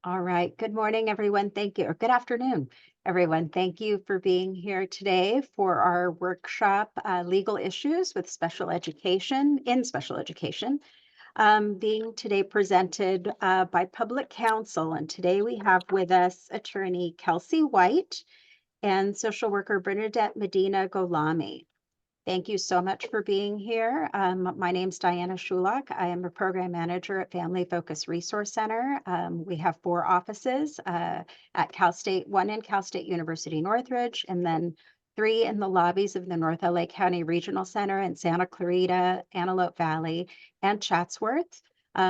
All right. Good morning, everyone. Thank you. Or good afternoon, everyone. Thank you for being here today for our workshop, Legal Issues with Special Education in Special Education, being today presented by Public Counsel. And today we have with us attorney Kelsey White and social worker Bernadette Medina Golami. Thank you so much for being here. My name's Diana Shulak. I am a program manager at Family Focus Resource Center. We have 4 offices at Cal State, 1 in Cal State University Northridge, and then 3 in the lobbies of the North LA County Regional Center in Santa Clarita, Antelope Valley, and Chatsworth.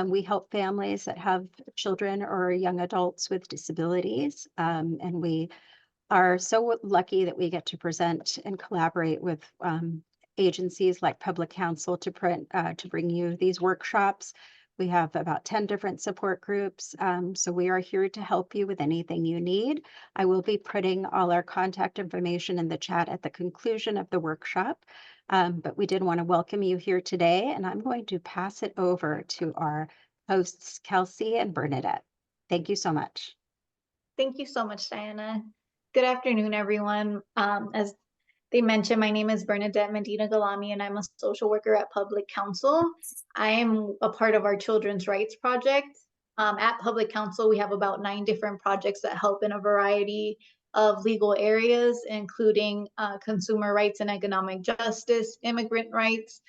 We help families that have children or young adults with disabilities, and we are so lucky that we get to present and collaborate with agencies like Public Counsel to bring you these workshops. We have about 10 different support groups, so we are here to help you with anything you need. I will be putting all our contact information in the chat at the conclusion of the workshop, but we did want to welcome you here today, and I'm going to pass it over to our hosts, Kelsey and Bernadette. Thank you so much. Thank you so much, Diana. Good afternoon, everyone. As they mentioned, my name is Bernadette Medina Golami, and I'm a social worker at Public Counsel. I am a part of our Children's Rights Project. At Public Counsel, we have about 9 different projects that help in a variety of legal areas, including consumer rights and economic justice, immigrant rights,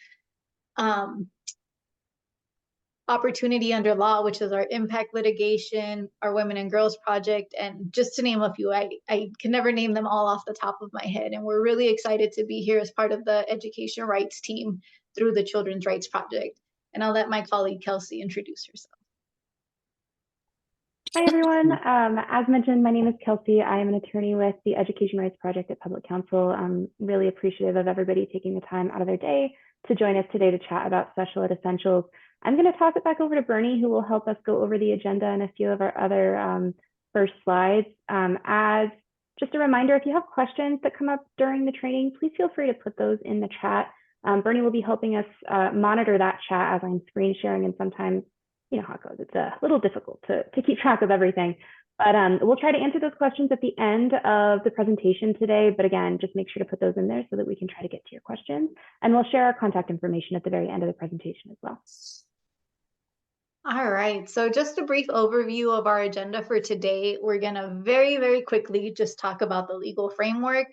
Opportunity Under Law, which is our impact litigation, our Women and Girls Project, and just to name a few. I can never name them all off the top of my head. And we're really excited to be here as part of the education rights team through the Children's Rights Project. And I'll let my colleague Kelsey introduce herself. Hi, everyone. As mentioned, my name is Kelsey. I am an attorney with the Education Rights Project at Public Counsel. I'm really appreciative of everybody taking the time out of their day to join us today to chat about special ed essentials. I'm going to toss it back over to Bernie, who will help us go over the agenda and a few of our other first slides. As just a reminder, if you have questions that come up during the training, please feel free to put those in the chat. Bernie will be helping us monitor that chat as I'm screen sharing, and sometimes, you know how it goes, it's a little difficult to keep track of everything. But we'll try to answer those questions at the end of the presentation today. But again, just make sure to put those in there so that we can try to get to your questions. And we'll share our contact information at the very end of the presentation as well. All right, so just a brief overview of our agenda for today. We're gonna very, very quickly just talk about the legal framework.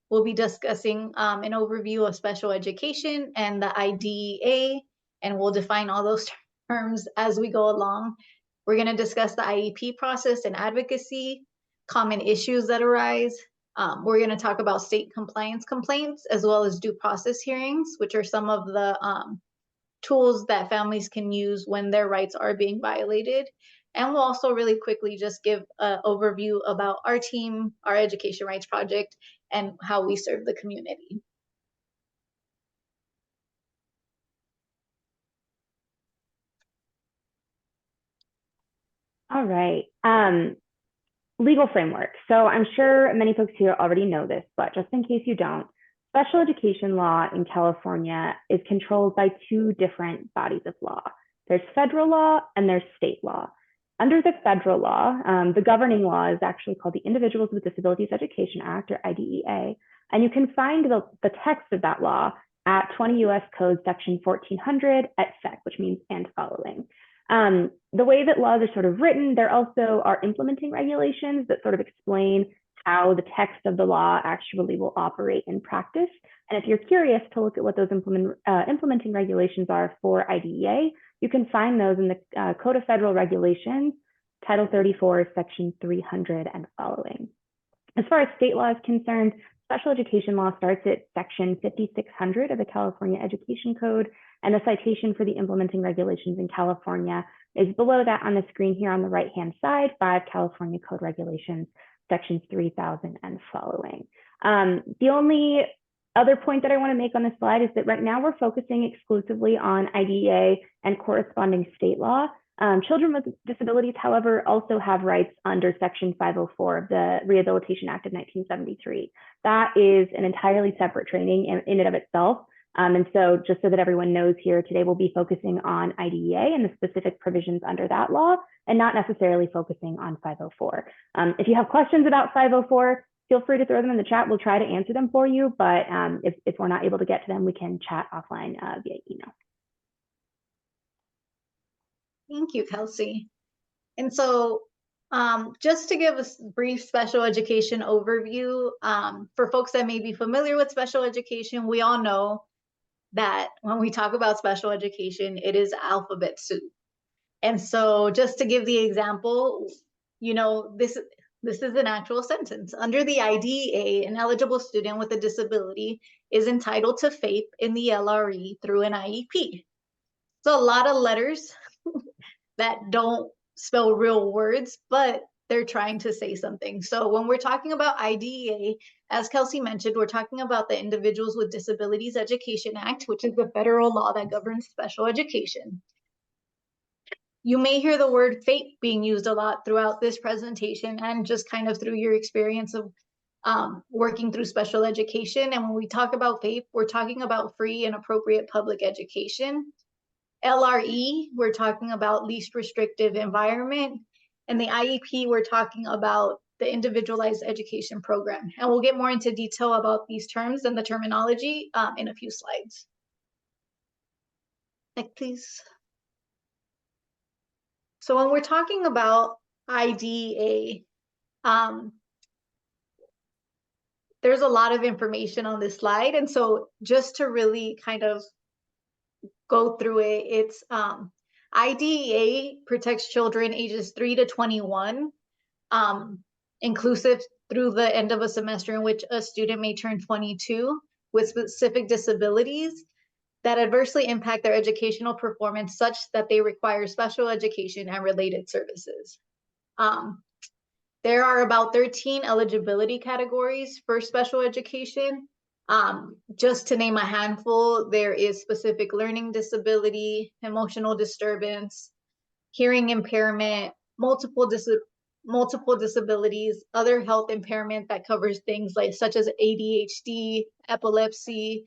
We'll be discussing an overview of special education and the IDEA, and we'll define all those terms as we go along. We're gonna discuss the IEP process and advocacy, common issues that arise. We're gonna talk about state compliance complaints, as well as due process hearings, which are some of the tools that families can use when their rights are being violated. And we'll also really quickly just give an overview about our team, our Education Rights Project, and how we serve the community. All right. Legal framework. So I'm sure many folks here already know this, but just in case you don't, special education law in California is controlled by 2 different bodies of law. There's federal law and there's state law. Under the federal law, the governing law is actually called the Individuals with Disabilities Education Act, or IDEA, and you can find the text of that law at 20 U.S. Code Section 1400 et seq, which means and following. The way that laws are sort of written, there also are implementing regulations that sort of explain how the text of the law actually will operate in practice. And if you're curious to look at what those implementing regulations are for IDEA, you can find those in the Code of Federal Regulations, Title 34, Section 300 and following. As far as state law is concerned, special education law starts at Section 5600 of the California Education Code, and the citation for the implementing regulations in California is below that on the screen here on the right-hand side, 5 California Code Regulations, Sections 3000 and following. The only other point that I want to make on this slide is that right now we're focusing exclusively on IDEA and corresponding state law. Children with disabilities, however, also have rights under Section 504 of the Rehabilitation Act of 1973. That is an entirely separate training in and of itself. And so just so that everyone knows here, today we'll be focusing on IDEA and the specific provisions under that law, and not necessarily focusing on 504. If you have questions about 504, feel free to throw them in the chat. We'll try to answer them for you, but if we're not able to get to them, we can chat offline via email. Thank you, Kelsey. And so just to give a brief special education overview, for folks that may be familiar with special education, we all know that when we talk about special education, it is alphabet soup. And so just to give the example, you know, this is an actual sentence. Under the IDEA, an eligible student with a disability is entitled to FAPE in the LRE through an IEP. So a lot of letters that don't spell real words, but they're trying to say something. So when we're talking about IDEA, as Kelsey mentioned, we're talking about the Individuals with Disabilities Education Act, which is the federal law that governs special education. You may hear the word FAPE being used a lot throughout this presentation and just kind of through your experience of working through special education. And when we talk about FAPE, we're talking about free and appropriate public education. LRE, we're talking about least restrictive environment. And the IEP, we're talking about the individualized education program. And we'll get more into detail about these terms and the terminology in a few slides. Next, please. So when we're talking about IDEA, there's a lot of information on this slide. And so just to really kind of go through it, it's IDEA protects children ages 3 to 21, inclusive through the end of a semester in which a student may turn 22 with specific disabilities that adversely impact their educational performance such that they require special education and related services. There are about 13 eligibility categories for special education. Just to name a handful, there is specific learning disability, emotional disturbance, hearing impairment, multiple disabilities, other health impairment that covers things like such as ADHD, epilepsy,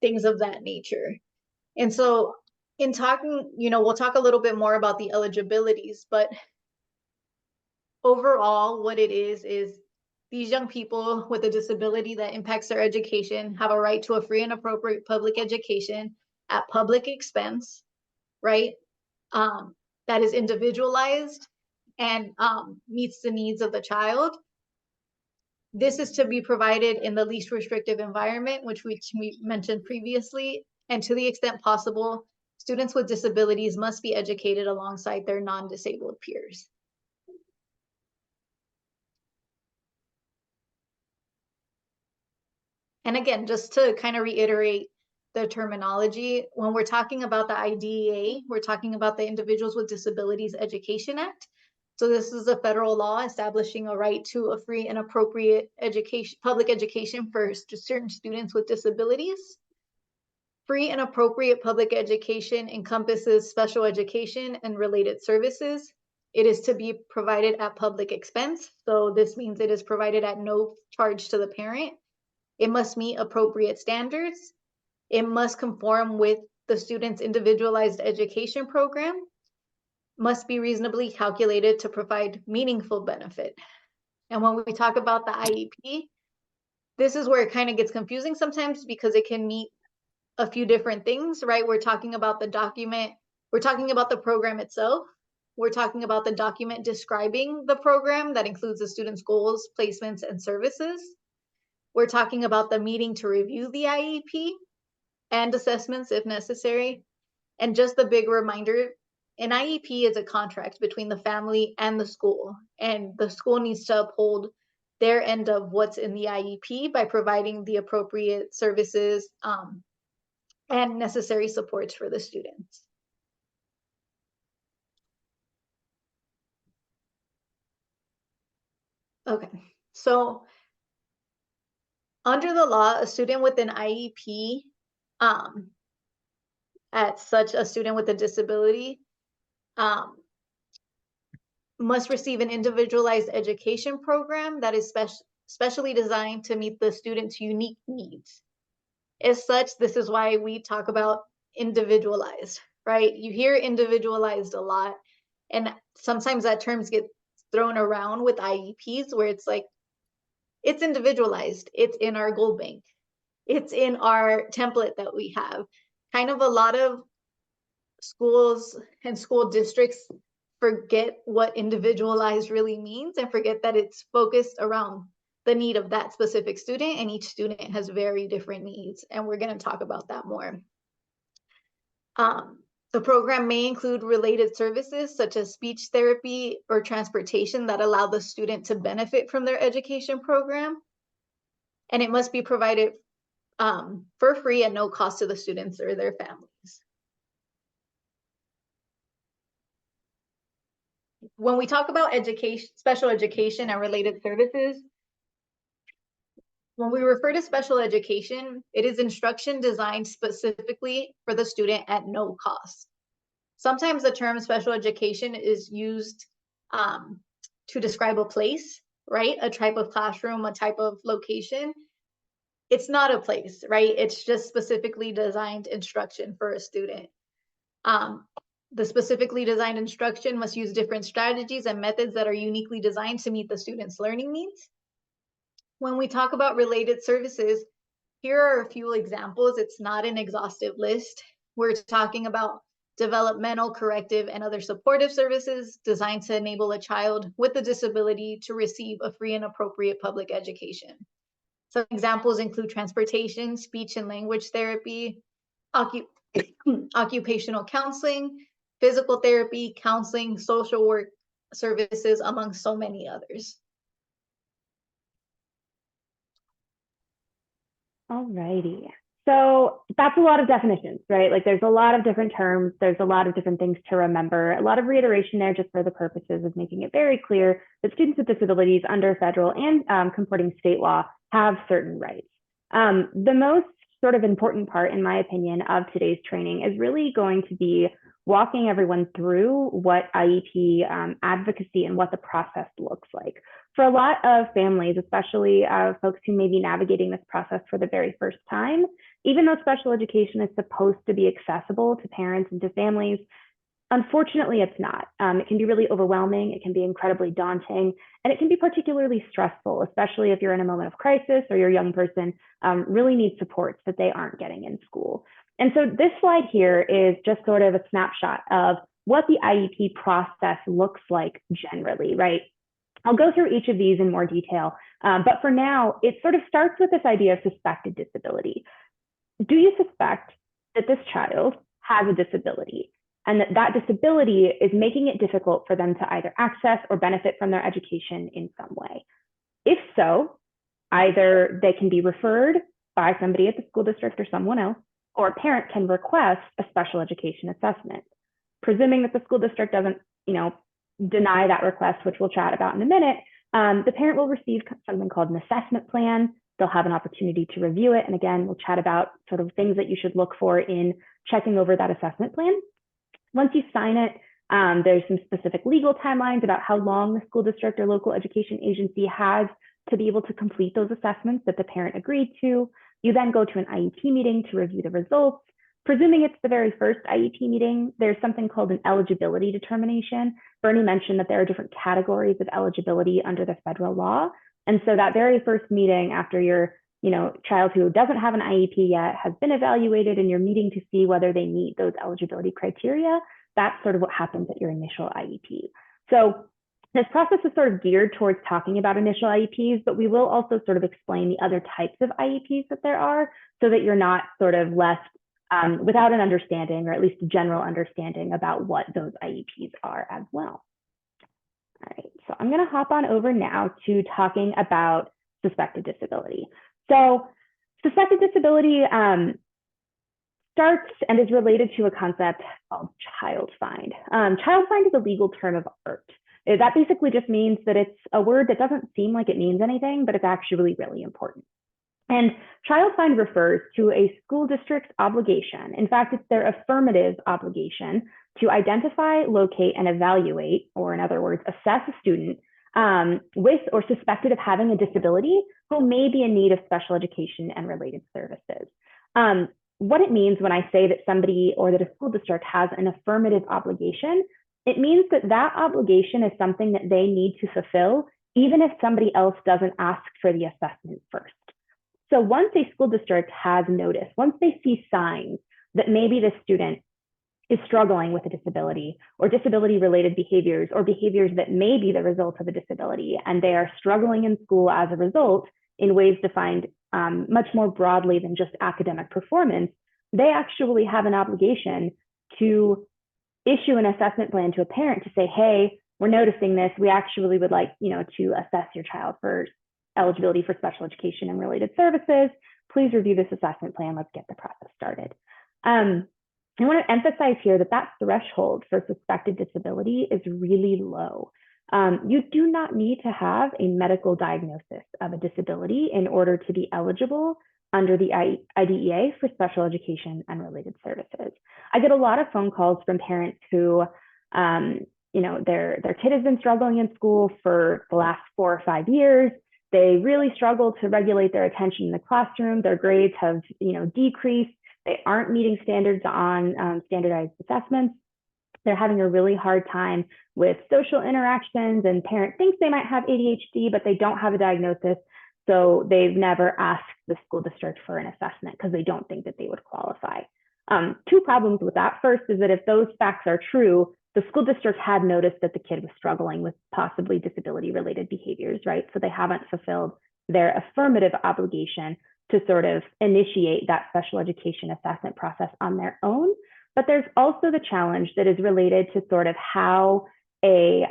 things of that nature. And so in talking, you know, we'll talk a little bit more about the eligibilities, but overall what it is these young people with a disability that impacts their education have a right to a free and appropriate public education at public expense, right? That is individualized and meets the needs of the child. This is to be provided in the least restrictive environment, which we mentioned previously, and to the extent possible, students with disabilities must be educated alongside their non-disabled peers. And again, just to kind of reiterate the terminology, when we're talking about the IDEA, we're talking about the Individuals with Disabilities Education Act. So this is a federal law establishing a right to a free and appropriate education, public education for certain students with disabilities. Free and appropriate public education encompasses special education and related services. It is to be provided at public expense. So this means it is provided at no charge to the parent. It must meet appropriate standards. It must conform with the student's individualized education program, must be reasonably calculated to provide meaningful benefit. And when we talk about the IEP, this is where it kind of gets confusing sometimes because it can meet a few different things, right? We're talking about the document, we're talking about the program itself. We're talking about the document describing the program that includes the student's goals, placements, and services. We're talking about the meeting to review the IEP and assessments if necessary. And just a big reminder, an IEP is a contract between the family and the school, and the school needs to uphold their end of what's in the IEP by providing the appropriate services and necessary supports for the students. Okay, so under the law, a student with an IEP, at such a student with a disability, must receive an individualized education program that is specially designed to meet the student's unique needs. As such, this is why we talk about individualized, right? You hear individualized a lot, and sometimes that terms get thrown around with IEPs where it's like, it's individualized, it's in our goal bank, it's in our template that we have. Kind of a lot of schools and school districts forget what individualized really means and forget that it's focused around the need of that specific student, and each student has very different needs, and we're going to talk about that more. The program may include related services such as speech therapy or transportation that allow the student to benefit from their education program, and it must be provided for free at no cost to the students or their families. When we talk about education, special education and related services, when we refer to special education, it is instruction designed specifically for the student at no cost. Sometimes the term special education is used to describe a place, right? A type of classroom, a type of location. It's not a place, right? It's just specifically designed instruction for a student. The specifically designed instruction must use different strategies and methods that are uniquely designed to meet the student's learning needs. When we talk about related services, here are a few examples. It's not an exhaustive list. We're talking about developmental, corrective, and other supportive services designed to enable a child with a disability to receive a free and appropriate public education. Some examples include transportation, speech and language therapy, occupational counseling, physical therapy, counseling, social work services, among so many others. Alrighty. So that's a lot of definitions, right? Like there's a lot of different terms. There's a lot of different things to remember. A lot of reiteration there just for the purposes of making it very clear that students with disabilities under federal and comporting state law have certain rights. The most sort of important part, in my opinion, of today's training is really going to be walking everyone through what IEP advocacy and what the process looks like. For a lot of families, especially folks who may be navigating this process for the very first time, even though special education is supposed to be accessible to parents and to families, unfortunately, it's not. It can be really overwhelming. It can be incredibly daunting, and it can be particularly stressful, especially if you're in a moment of crisis or your young person really needs supports that they aren't getting in school. And so this slide here is just sort of a snapshot of what the IEP process looks like generally, right? I'll go through each of these in more detail, but for now, it sort of starts with this idea of suspected disability. Do you suspect that this child has a disability and that that disability is making it difficult for them to either access or benefit from their education in some way? If so, either they can be referred by somebody at the school district or someone else, or a parent can request a special education assessment. Presuming that the school district doesn't, deny that request, which we'll chat about in a minute, the parent will receive something called an assessment plan. They'll have an opportunity to review it. And again, we'll chat about sort of things that you should look for in checking over that assessment plan. Once you sign it, there's some specific legal timelines about how long the school district or local education agency has to be able to complete those assessments that the parent agreed to. You then go to an IEP meeting to review the results. Presuming it's the very first IEP meeting, there's something called an eligibility determination. Bernie mentioned that there are different categories of eligibility under the federal law. And so that very first meeting after your child who doesn't have an IEP yet has been evaluated and you're meeting to see whether they meet those eligibility criteria, that's sort of what happens at your initial IEP. So this process is sort of geared towards talking about initial IEPs, but we will also sort of explain the other types of IEPs that there are so that you're not sort of left without an understanding, or at least a general understanding about what those IEPs are as well. All right, so I'm going to hop on over now to talking about suspected disability. So suspected disability starts and is related to a concept called child find. Child find is a legal term of art. That basically just means that it's a word that doesn't seem like it means anything, but it's actually really important. And child find refers to a school district's obligation. In fact, it's their affirmative obligation to identify, locate, and evaluate, or in other words, assess a student with or suspected of having a disability who may be in need of special education and related services. What it means when I say that somebody or that a school district has an affirmative obligation, it means that that obligation is something that they need to fulfill, even if somebody else doesn't ask for the assessment first. So once a school district has notice, once they see signs that maybe the student is struggling with a disability or disability related behaviors or behaviors that may be the result of a disability, and they are struggling in school as a result in ways defined much more broadly than just academic performance, they actually have an obligation to issue an assessment plan to a parent to say, hey, we're noticing this. We actually would like, to assess your child for eligibility for special education and related services. Please review this assessment plan. Let's get the process started. I want to emphasize here that that threshold for suspected disability is really low. You do not need to have a medical diagnosis of a disability in order to be eligible under the IDEA for special education and related services. I get a lot of phone calls from parents who, their kid has been struggling in school for the last 4 or 5 years. They really struggle to regulate their attention in the classroom. Their grades have, decreased. They aren't meeting standards on standardized assessments. They're having a really hard time with social interactions, and parent thinks they might have ADHD, but they don't have a diagnosis. So they've never asked the school district for an assessment because they don't think that they would qualify. 2 problems with that. First is that if those facts are true, the school district had noticed that the kid was struggling with possibly disability related behaviors, right? So they haven't fulfilled their affirmative obligation to sort of initiate that special education assessment process on their own. But there's also the challenge that is related to sort of how a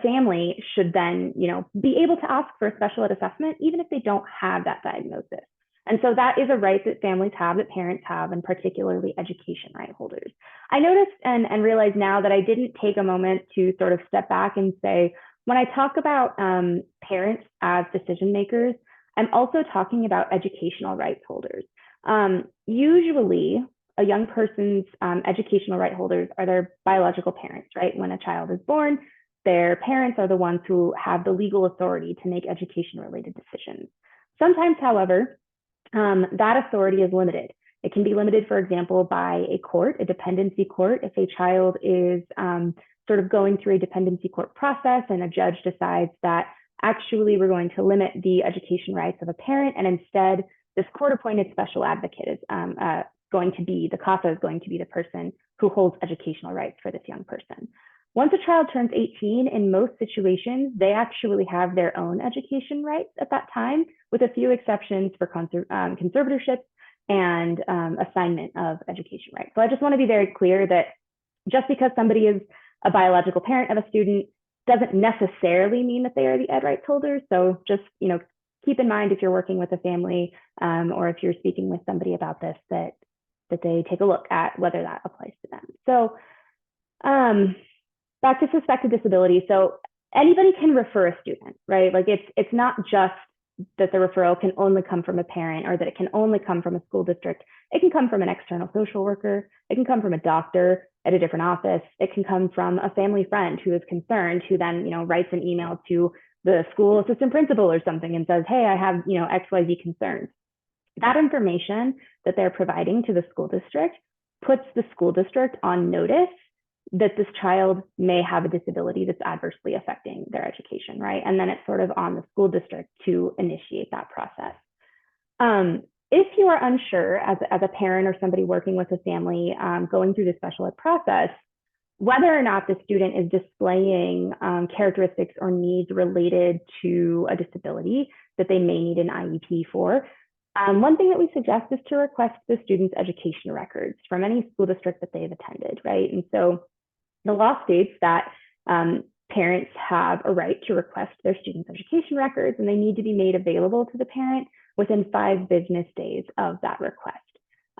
family should then, be able to ask for a special ed assessment, even if they don't have that diagnosis. And so that is a right that families have, that parents have, and particularly education right holders. I noticed and realize now that I didn't take a moment to sort of step back and say, when I talk about parents as decision makers, I'm also talking about educational rights holders. Usually, a young person's educational right holders are their biological parents, right? When a child is born, their parents are the ones who have the legal authority to make education-related decisions. Sometimes, however, that authority is limited. It can be limited, for example, by a court, a dependency court. If a child is sort of going through a dependency court process and a judge decides that actually we're going to limit the education rights of a parent, and instead this court-appointed special advocate is going to be, the CASA is going to be the person who holds educational rights for this young person. Once a child turns 18, in most situations, they actually have their own education rights at that time, with a few exceptions for conservatorship and assignment of education rights. So I just want to be very clear that just because somebody is a biological parent of a student doesn't necessarily mean that they are the ed rights holders. So just, keep in mind if you're working with a family or if you're speaking with somebody about this, that they take a look at whether that applies to them. So back to suspected disability. So anybody can refer a student, right? Like it's not just that the referral can only come from a parent or that it can only come from a school district. It can come from an external social worker. It can come from a doctor at a different office. It can come from a family friend who is concerned, who then, writes an email to the school assistant principal or something and says, hey, I have, XYZ concerns. That information that they're providing to the school district puts the school district on notice that this child may have a disability that's adversely affecting their education, right? And then it's sort of on the school district to initiate that process. If you are unsure as a parent or somebody working with a family going through the special ed process, whether or not the student is displaying characteristics or needs related to a disability that they may need an IEP for, one thing that we suggest is to request the student's education records from any school district that they've attended, right? And so the law states that parents have a right to request their students' education records, and they need to be made available to the parent within 5 business days of that request.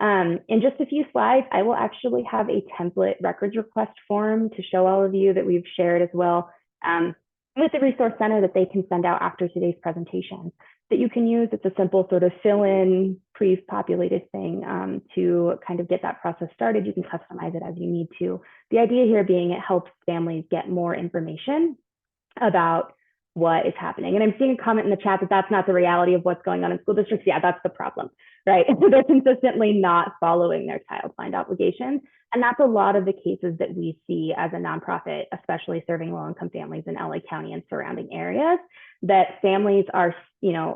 In just a few slides, I will actually have a template records request form to show all of you that we've shared as well with the Resource Center that they can send out after today's presentation that you can use. It's a simple sort of fill-in, pre-populated thing to kind of get that process started. You can customize it as you need to. The idea here being it helps families get more information about what is happening. And I'm seeing a comment in the chat that that's not the reality of what's going on in school districts. Yeah, that's the problem, right? They're consistently not following their child find obligations. And that's a lot of the cases that we see as a nonprofit, especially serving low-income families in LA County and surrounding areas, that families are,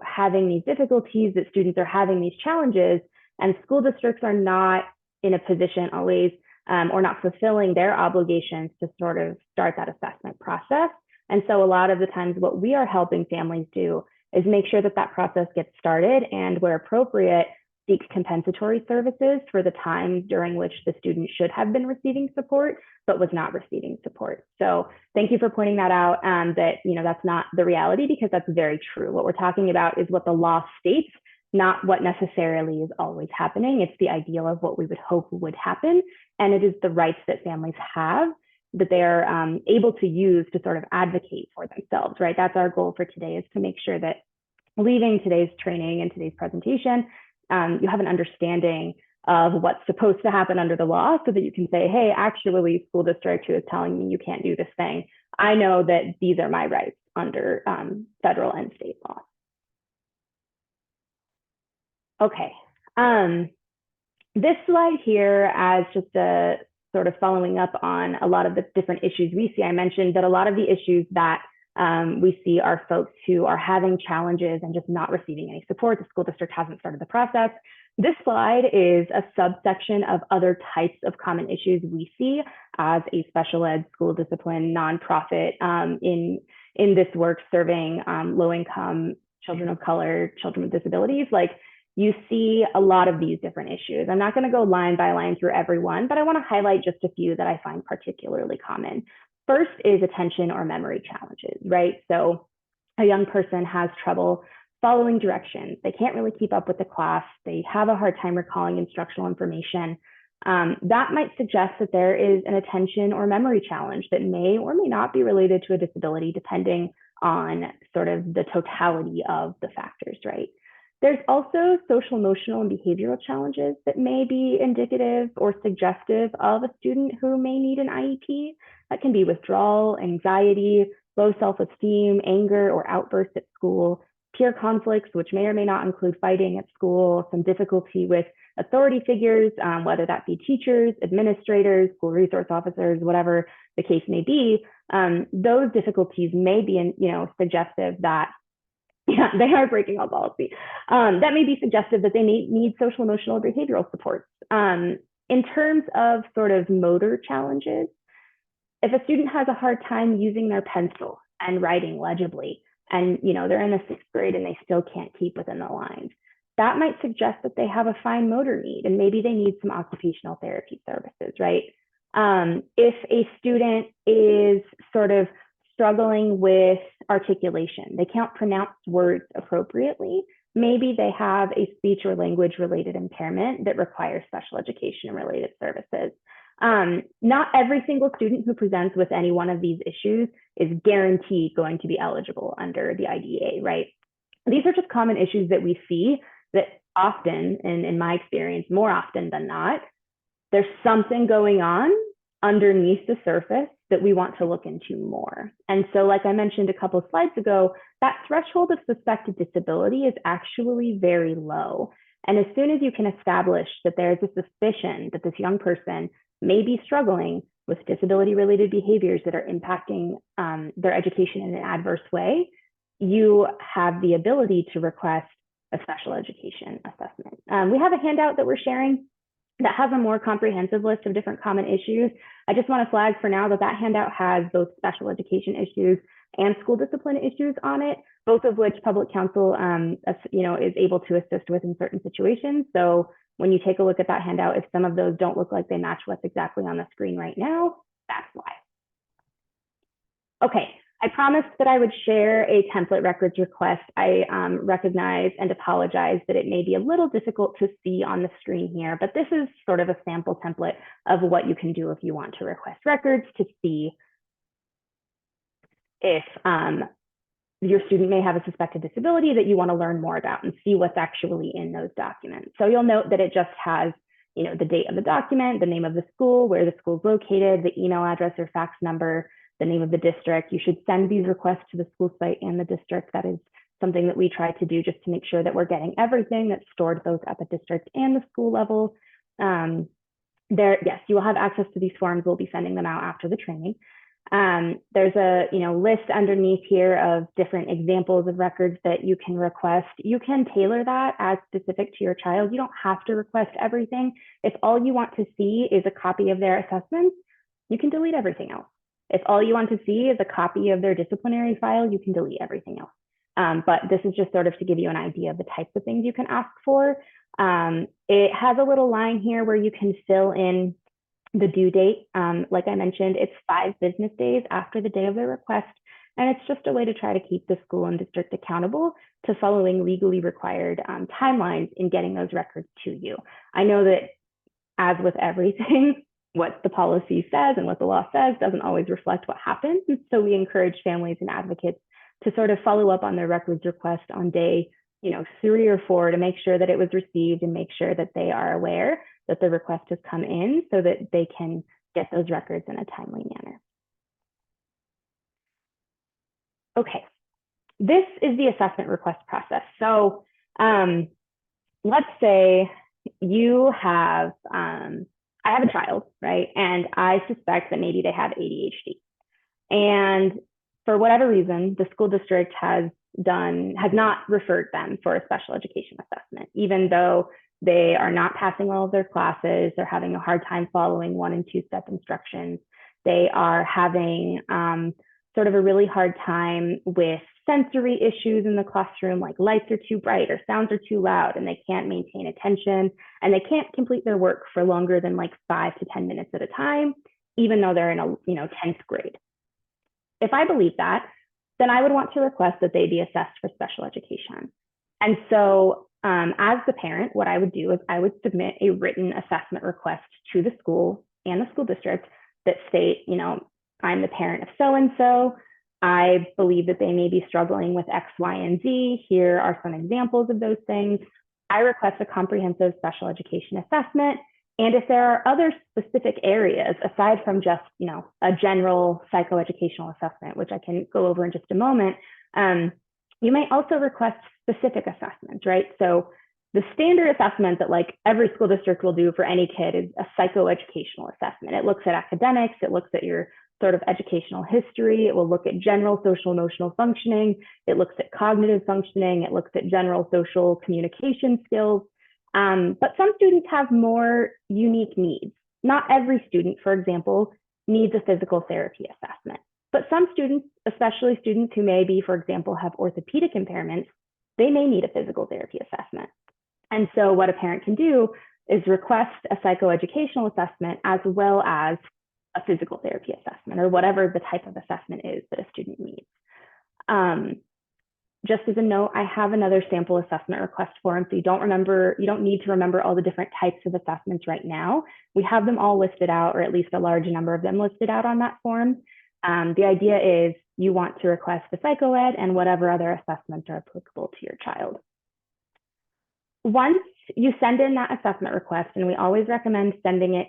having these difficulties, that students are having these challenges, and school districts are not in a position always or not fulfilling their obligations to sort of start that assessment process. And so a lot of the times what we are helping families do is make sure that that process gets started, and where appropriate, seek compensatory services for the time during which the student should have been receiving support, but was not receiving support. So thank you for pointing that out, that that's not the reality, because that's very true. What we're talking about is what the law states, not what necessarily is always happening. It's the ideal of what we would hope would happen. And it is the rights that families have that they're able to use to sort of advocate for themselves, right? That's our goal for today, is to make sure that leaving today's training and today's presentation, you have an understanding of what's supposed to happen under the law, so that you can say, hey, actually, school district who is telling me you can't do this thing, I know that these are my rights under federal and state law. Okay. This slide here, as just a sort of following up on a lot of the different issues we see, I mentioned that a lot of the issues that we see are folks who are having challenges and just not receiving any support. The school district hasn't started the process. This slide is a subsection of other types of common issues we see as a special ed school discipline nonprofit in this work serving low-income children of color, children with disabilities. Like, you see a lot of these different issues. I'm not going to go line by line through every one, but I want to highlight just a few that I find particularly common. First is attention or memory challenges, right? So a young person has trouble following directions. They can't really keep up with the class. They have a hard time recalling instructional information. That might suggest that there is an attention or memory challenge that may or may not be related to a disability, depending on sort of the totality of the factors, right? There's also social, emotional, and behavioral challenges that may be indicative or suggestive of a student who may need an IEP. That can be withdrawal, anxiety, low self-esteem, anger or outbursts at school, peer conflicts, which may or may not include fighting at school, some difficulty with authority figures, whether that be teachers, administrators, school resource officers, whatever the case may be. Those difficulties may be, suggestive that they are breaking all policy. That may be suggestive that they need social, emotional, or behavioral supports. In terms of sort of motor challenges, if a student has a hard time using their pencil and writing legibly, and they're in the 6th grade and they still can't keep within the lines, that might suggest that they have a fine motor need, and maybe they need some occupational therapy services, right? If a student is sort of struggling with articulation, they can't pronounce words appropriately, maybe they have a speech or language related impairment that requires special education and related services. Not every single student who presents with any one of these issues is guaranteed going to be eligible under the IDEA, right? These are just common issues that we see that often, and in my experience, more often than not, there's something going on underneath the surface that we want to look into more. And so, like I mentioned a couple of slides ago, that threshold of suspected disability is actually very low. And as soon as you can establish that there's a suspicion that this young person may be struggling with disability-related behaviors that are impacting their education in an adverse way, you have the ability to request a special education assessment. We have a handout that we're sharing that has a more comprehensive list of different common issues. I just want to flag for now that handout has both special education issues and school discipline issues on it, both of which public counsel is able to assist with in certain situations. So when you take a look at that handout, if some of those don't look like they match what's exactly on the screen right now, that's why. Okay, I promised that I would share a template records request. I recognize and apologize that it may be a little difficult to see on the screen here, but this is sort of a sample template of what you can do if you want to request records to see if your student may have a suspected disability that you want to learn more about and see what's actually in those documents. So you'll note that it just has the date of the document, the name of the school, where the school is located, the email address or fax number, the name of the district. You should send these requests to the school site and the district. That is something that we try to do just to make sure that we're getting everything that's stored both at the district and the school level. Yes, you will have access to these forms. We'll be sending them out after the training. There's a list underneath here of different examples of records that you can request. You can tailor that as specific to your child. You don't have to request everything. If all you want to see is a copy of their assessments, you can delete everything else. If all you want to see is a copy of their disciplinary file, you can delete everything else. But this is just sort of to give you an idea of the types of things you can ask for. It has a little line here where you can fill in the due date. Like I mentioned, it's 5 business days after the day of the request, and it's just a way to try to keep the school and district accountable to following legally required timelines in getting those records to you. I know that, as with everything, what the policy says and what the law says doesn't always reflect what happens. And so we encourage families and advocates to sort of follow up on their records request on day 3 or 4 to make sure that it was received and make sure that they are aware that the request has come in so that they can get those records in a timely manner. Okay, this is the assessment request process. So let's say you have, I have a child, right? And I suspect that maybe they have ADHD. And for whatever reason, the school district has not referred them for a special education assessment, even though they are not passing all of their classes. They're having a hard time following 1- and 2-step instructions. They are having sort of a really hard time with sensory issues in the classroom, like lights are too bright or sounds are too loud, and they can't maintain attention, and they can't complete their work for longer than like 5 to 10 minutes at a time, even though they're in a 10th grade. If I believe that, then I would want to request that they be assessed for special education. And so as the parent, what I would do is I would submit a written assessment request to the school and the school district that state, I'm the parent of so-and-so. I believe that they may be struggling with X, Y, and Z. Here are some examples of those things. I request a comprehensive special education assessment. And if there are other specific areas aside from just, a general psychoeducational assessment, which I can go over in just a moment, you may also request specific assessments, right? So the standard assessment that like every school district will do for any kid is a psychoeducational assessment. It looks at academics, it looks at your sort of educational history, it will look at general social emotional functioning, it looks at cognitive functioning, it looks at general social communication skills. But some students have more unique needs. Not every student, for example, needs a physical therapy assessment. But some students, especially students who maybe, for example, have orthopedic impairments, they may need a physical therapy assessment. And so what a parent can do is request a psychoeducational assessment as well as a physical therapy assessment, or whatever the type of assessment is that a student needs. Just as a note, I have another sample assessment request form, so you don't need to remember all the different types of assessments right now. We have them all listed out, or at least a large number of them listed out on that form. The idea is you want to request the psychoed and whatever other assessments are applicable to your child. Once you send in that assessment request, and we always recommend sending it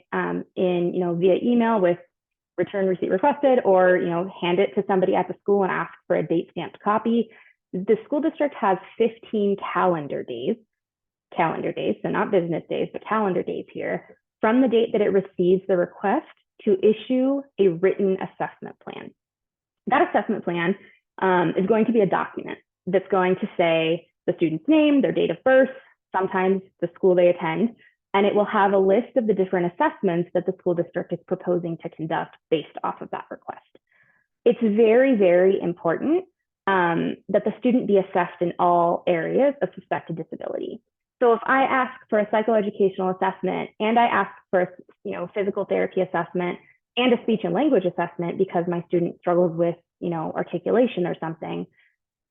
in, via email with return receipt requested, or hand it to somebody at the school and ask for a date stamped copy. The school district has 15 calendar days, so not business days, but calendar days here, from the date that it receives the request to issue a written assessment plan. That assessment plan is going to be a document that's going to say the student's name, their date of birth, sometimes the school they attend, and it will have a list of the different assessments that the school district is proposing to conduct based off of that request. It's very, very important that the student be assessed in all areas of suspected disability. So if I ask for a psychoeducational assessment and I ask for a physical therapy assessment and a speech and language assessment because my student struggles with articulation or something,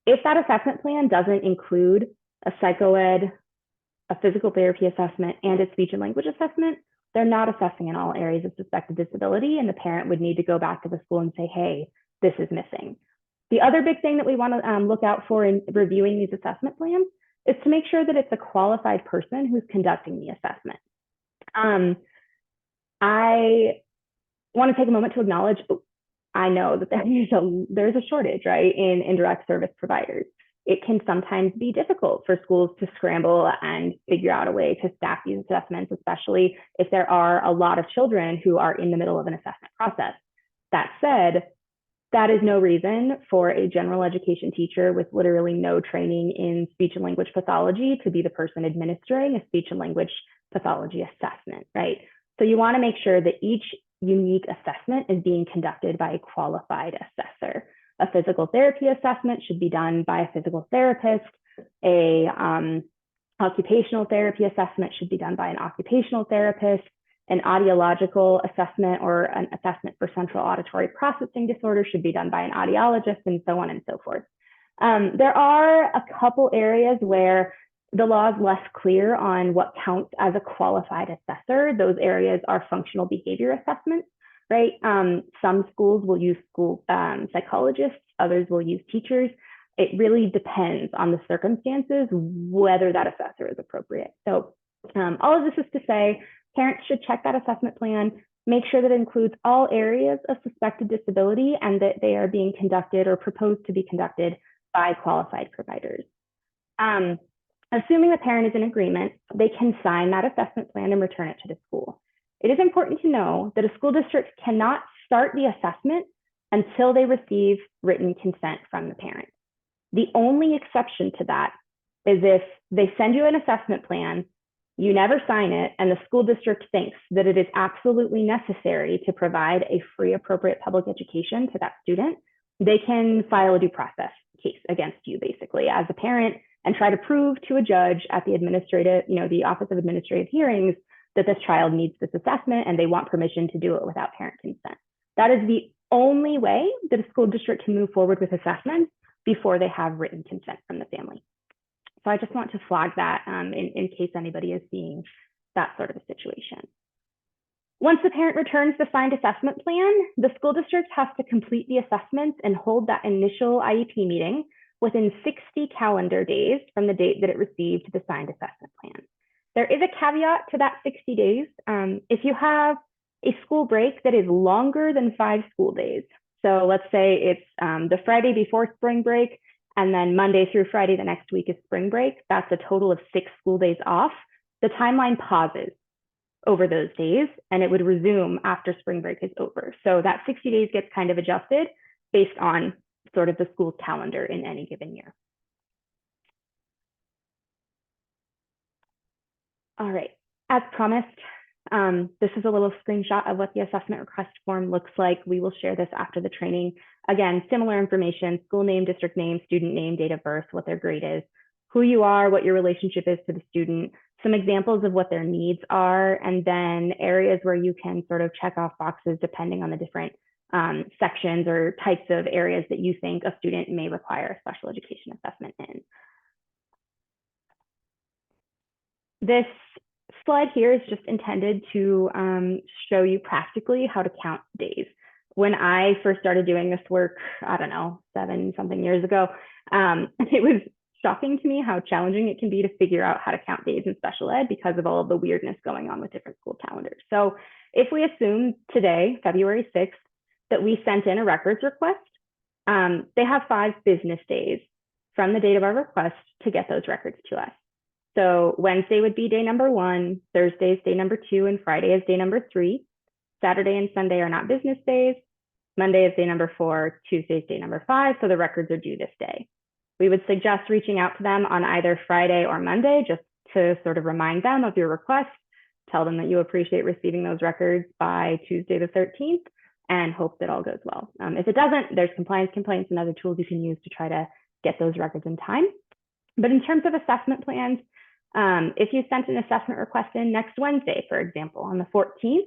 if that assessment plan doesn't include a psychoed, a physical therapy assessment, and a speech and language assessment, they're not assessing in all areas of suspected disability, and the parent would need to go back to the school and say, hey, this is missing. The other big thing that we want to look out for in reviewing these assessment plans is to make sure that it's a qualified person who's conducting the assessment. I want to take a moment to acknowledge, I know that there's a shortage, right, in indirect service providers. It can sometimes be difficult for schools to scramble and figure out a way to staff these assessments, especially if there are a lot of children who are in the middle of an assessment process. That said, that is no reason for a general education teacher with literally no training in speech and language pathology to be the person administering a speech and language pathology assessment, right? So you want to make sure that each unique assessment is being conducted by a qualified assessor. A physical therapy assessment should be done by a physical therapist. A occupational therapy assessment should be done by an occupational therapist. An audiological assessment or an assessment for central auditory processing disorder should be done by an audiologist, and so on and so forth. There are a couple areas where the law is less clear on what counts as a qualified assessor. Those areas are functional behavior assessments, right? Some schools will use school psychologists, others will use teachers. It really depends on the circumstances whether that assessor is appropriate. So all of this is to say, parents should check that assessment plan, make sure that it includes all areas of suspected disability and that they are being conducted or proposed to be conducted by qualified providers. Assuming the parent is in agreement, they can sign that assessment plan and return it to the school. It is important to know that a school district cannot start the assessment until they receive written consent from the parent. The only exception to that is if they send you an assessment plan, you never sign it, and the school district thinks that it is absolutely necessary to provide a free, appropriate public education to that student, they can file a due process case against you, basically, as a parent, and try to prove to a judge at the administrative, the Office of Administrative Hearings, that this child needs this assessment and they want permission to do it without parent consent. That is the only way that a school district can move forward with assessments before they have written consent from the family. So I just want to flag that in case anybody is seeing that sort of a situation. Once the parent returns the signed assessment plan, the school district has to complete the assessments and hold that initial IEP meeting within 60 calendar days from the date that it received the signed assessment plan. There is a caveat to that 60 days. If you have a school break that is longer than 5 school days, so let's say it's the Friday before spring break, and then Monday through Friday the next week is spring break, that's a total of 6 school days off. The timeline pauses over those days, and it would resume after spring break is over. So that 60 days gets kind of adjusted based on sort of the school's calendar in any given year. All right, as promised, this is a little screenshot of what the assessment request form looks like. We will share this after the training. Again, similar information: school name, district name, student name, date of birth, what their grade is, who you are, what your relationship is to the student, some examples of what their needs are, and then areas where you can sort of check off boxes depending on the different sections or types of areas that you think a student may require a special education assessment in. This slide here is just intended to show you practically how to count days. When I first started doing this work, I don't know, 7-something years ago, it was shocking to me how challenging it can be to figure out how to count days in special ed because of all of the weirdness going on with different school calendars. So if we assume today, February 6th, that we sent in a records request, they have 5 business days from the date of our request to get those records to us. So Wednesday would be day number 1, Thursday is day number 2, and Friday is day number 3. Saturday and Sunday are not business days. Monday is day number 4, Tuesday is day number 5, so the records are due this day. We would suggest reaching out to them on either Friday or Monday just to sort of remind them of your request, tell them that you appreciate receiving those records by Tuesday the 13th, and hope that all goes well. If it doesn't, there's compliance complaints and other tools you can use to try to get those records in time. But in terms of assessment plans, if you sent an assessment request in next Wednesday, for example, on the 14th,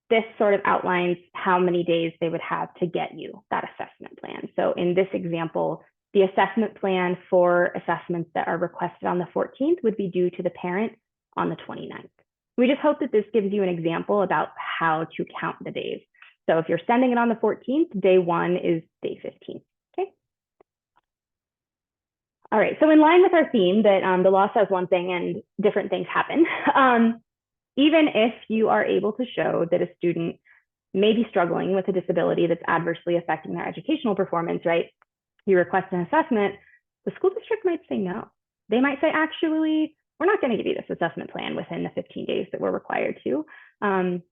this sort of outlines how many days they would have to get you that assessment plan. So in this example, the assessment plan for assessments that are requested on the 14th would be due to the parent on the 29th. We just hope that this gives you an example about how to count the days. So if you're sending it on the 14th, day 1 is day 15. Okay. All right, so in line with our theme that the law says one thing and different things happen, even if you are able to show that a student may be struggling with a disability that's adversely affecting their educational performance, right? You request an assessment, the school district might say no. They might say, actually, we're not going to give you this assessment plan within the 15 days that we're required to.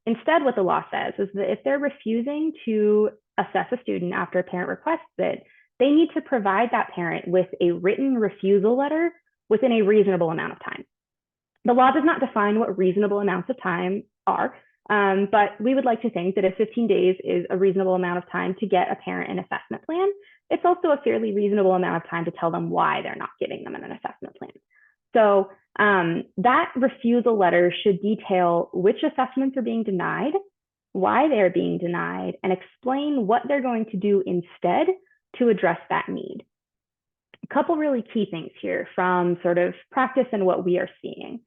Instead, what the law says is that if they're refusing to assess a student after a parent requests it, they need to provide that parent with a written refusal letter within a reasonable amount of time. The law does not define what reasonable amounts of time are, but we would like to think that if 15 days is a reasonable amount of time to get a parent an assessment plan, it's also a fairly reasonable amount of time to tell them why they're not giving them an assessment plan. So that refusal letter should detail which assessments are being denied, why they're being denied, and explain what they're going to do instead to address that need. A couple really key things here from sort of practice and what we are seeing.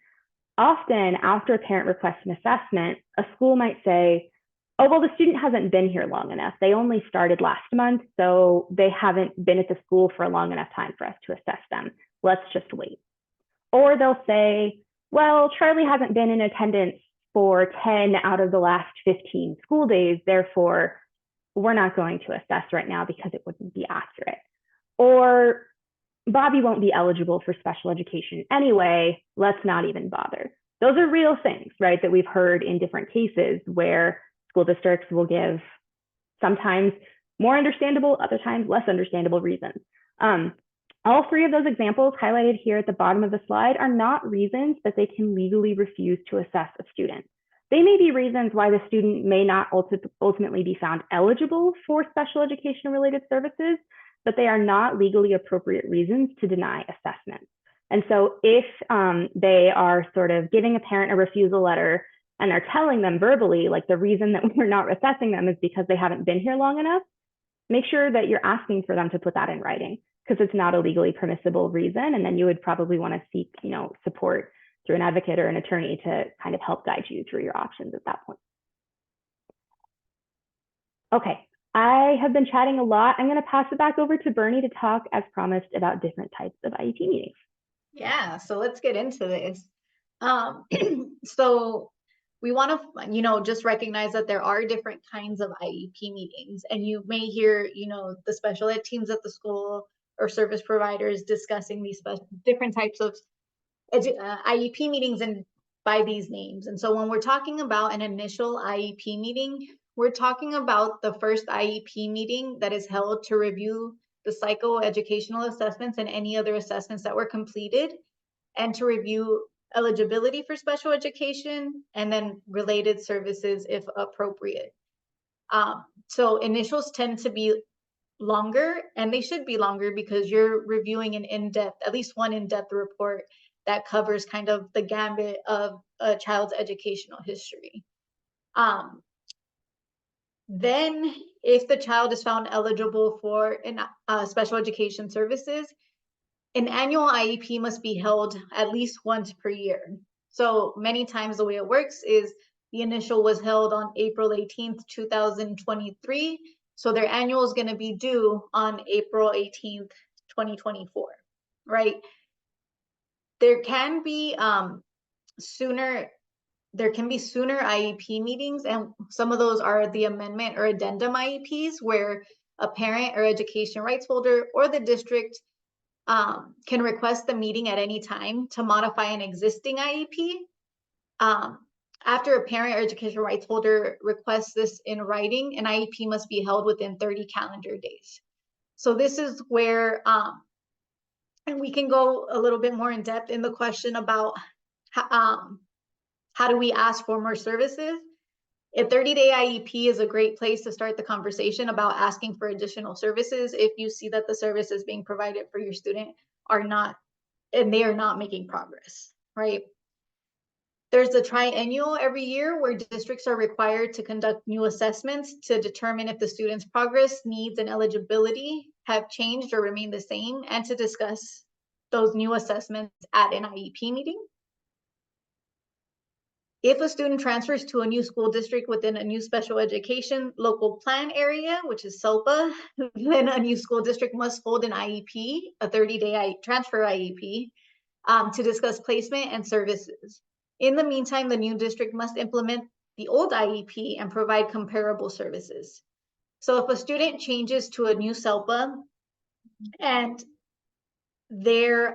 Often after a parent requests an assessment, a school might say, oh, well, the student hasn't been here long enough. They only started last month, so they haven't been at the school for a long enough time for us to assess them. Let's just wait. Or they'll say, well, Charlie hasn't been in attendance for 10 out of the last 15 school days, therefore, we're not going to assess right now because it wouldn't be accurate. Or Bobby won't be eligible for special education anyway, let's not even bother. Those are real things, right, that we've heard in different cases where school districts will give sometimes more understandable, other times less understandable reasons. All three of those examples highlighted here at the bottom of the slide are not reasons that they can legally refuse to assess a student. They may be reasons why the student may not ultimately be found eligible for special education related services, but they are not legally appropriate reasons to deny assessment. And so if they are sort of giving a parent a refusal letter and they're telling them verbally, like the reason that we're not assessing them is because they haven't been here long enough, make sure that you're asking for them to put that in writing because it's not a legally permissible reason. And then you would probably want to seek, support through an advocate or an attorney to kind of help guide you through your options at that point. Okay. I have been chatting a lot. I'm going to pass it back over to Bernie to talk, as promised, about different types of IEP meetings. Yeah, so let's get into this. So we want to, just recognize that there are different kinds of IEP meetings, and you may hear, the special ed teams at the school or service providers discussing these different types of IEP meetings and by these names. And so when we're talking about an initial IEP meeting, we're talking about the first IEP meeting that is held to review the psychoeducational assessments and any other assessments that were completed, and to review eligibility for special education and then related services if appropriate. So initials tend to be longer, and they should be longer because you're reviewing an in-depth, at least one in-depth report that covers kind of the gambit of a child's educational history. Then if the child is found eligible for special education services, an annual IEP must be held at least once per year. So many times the way it works is the initial was held on April 18th, 2023. So their annual is going to be due on April 18th, 2024, right? There can be sooner IEP meetings, and some of those are the amendment or addendum IEPs, where a parent or education rights holder or the district can request the meeting at any time to modify an existing IEP. After a parent or education rights holder requests this in writing, an IEP must be held within 30 calendar days. So this is where, and we can go a little bit more in depth in the question about how do we ask for more services? A 30-day IEP is a great place to start the conversation about asking for additional services if you see that the services being provided for your student are not making progress, right? There's a triennial every year where districts are required to conduct new assessments to determine if the student's progress, needs, and eligibility have changed or remain the same, and to discuss those new assessments at an IEP meeting. If a student transfers to a new school district within a new special education local plan area, which is SELPA, then a new school district must hold an IEP, a 30-day transfer IEP, to discuss placement and services. In the meantime, the new district must implement the old IEP and provide comparable services. So if a student changes to a new SELPA and their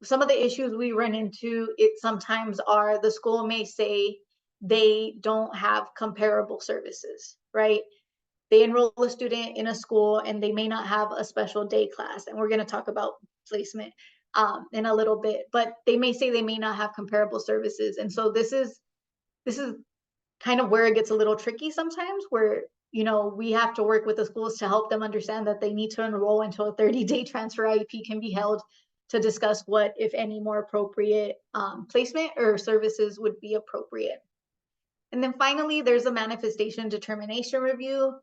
some of the issues we run into, it sometimes are the school may say they don't have comparable services, right? They enroll a student in a school and they may not have a special day class. And we're going to talk about placement in a little bit, but they may say they may not have comparable services. And so this is kind of where it gets a little tricky sometimes, where, you know, we have to work with the schools to help them understand that they need to enroll until a 30-day transfer IEP can be held to discuss what, if any, more appropriate placement or services would be appropriate. And then finally, there's a manifestation determination review.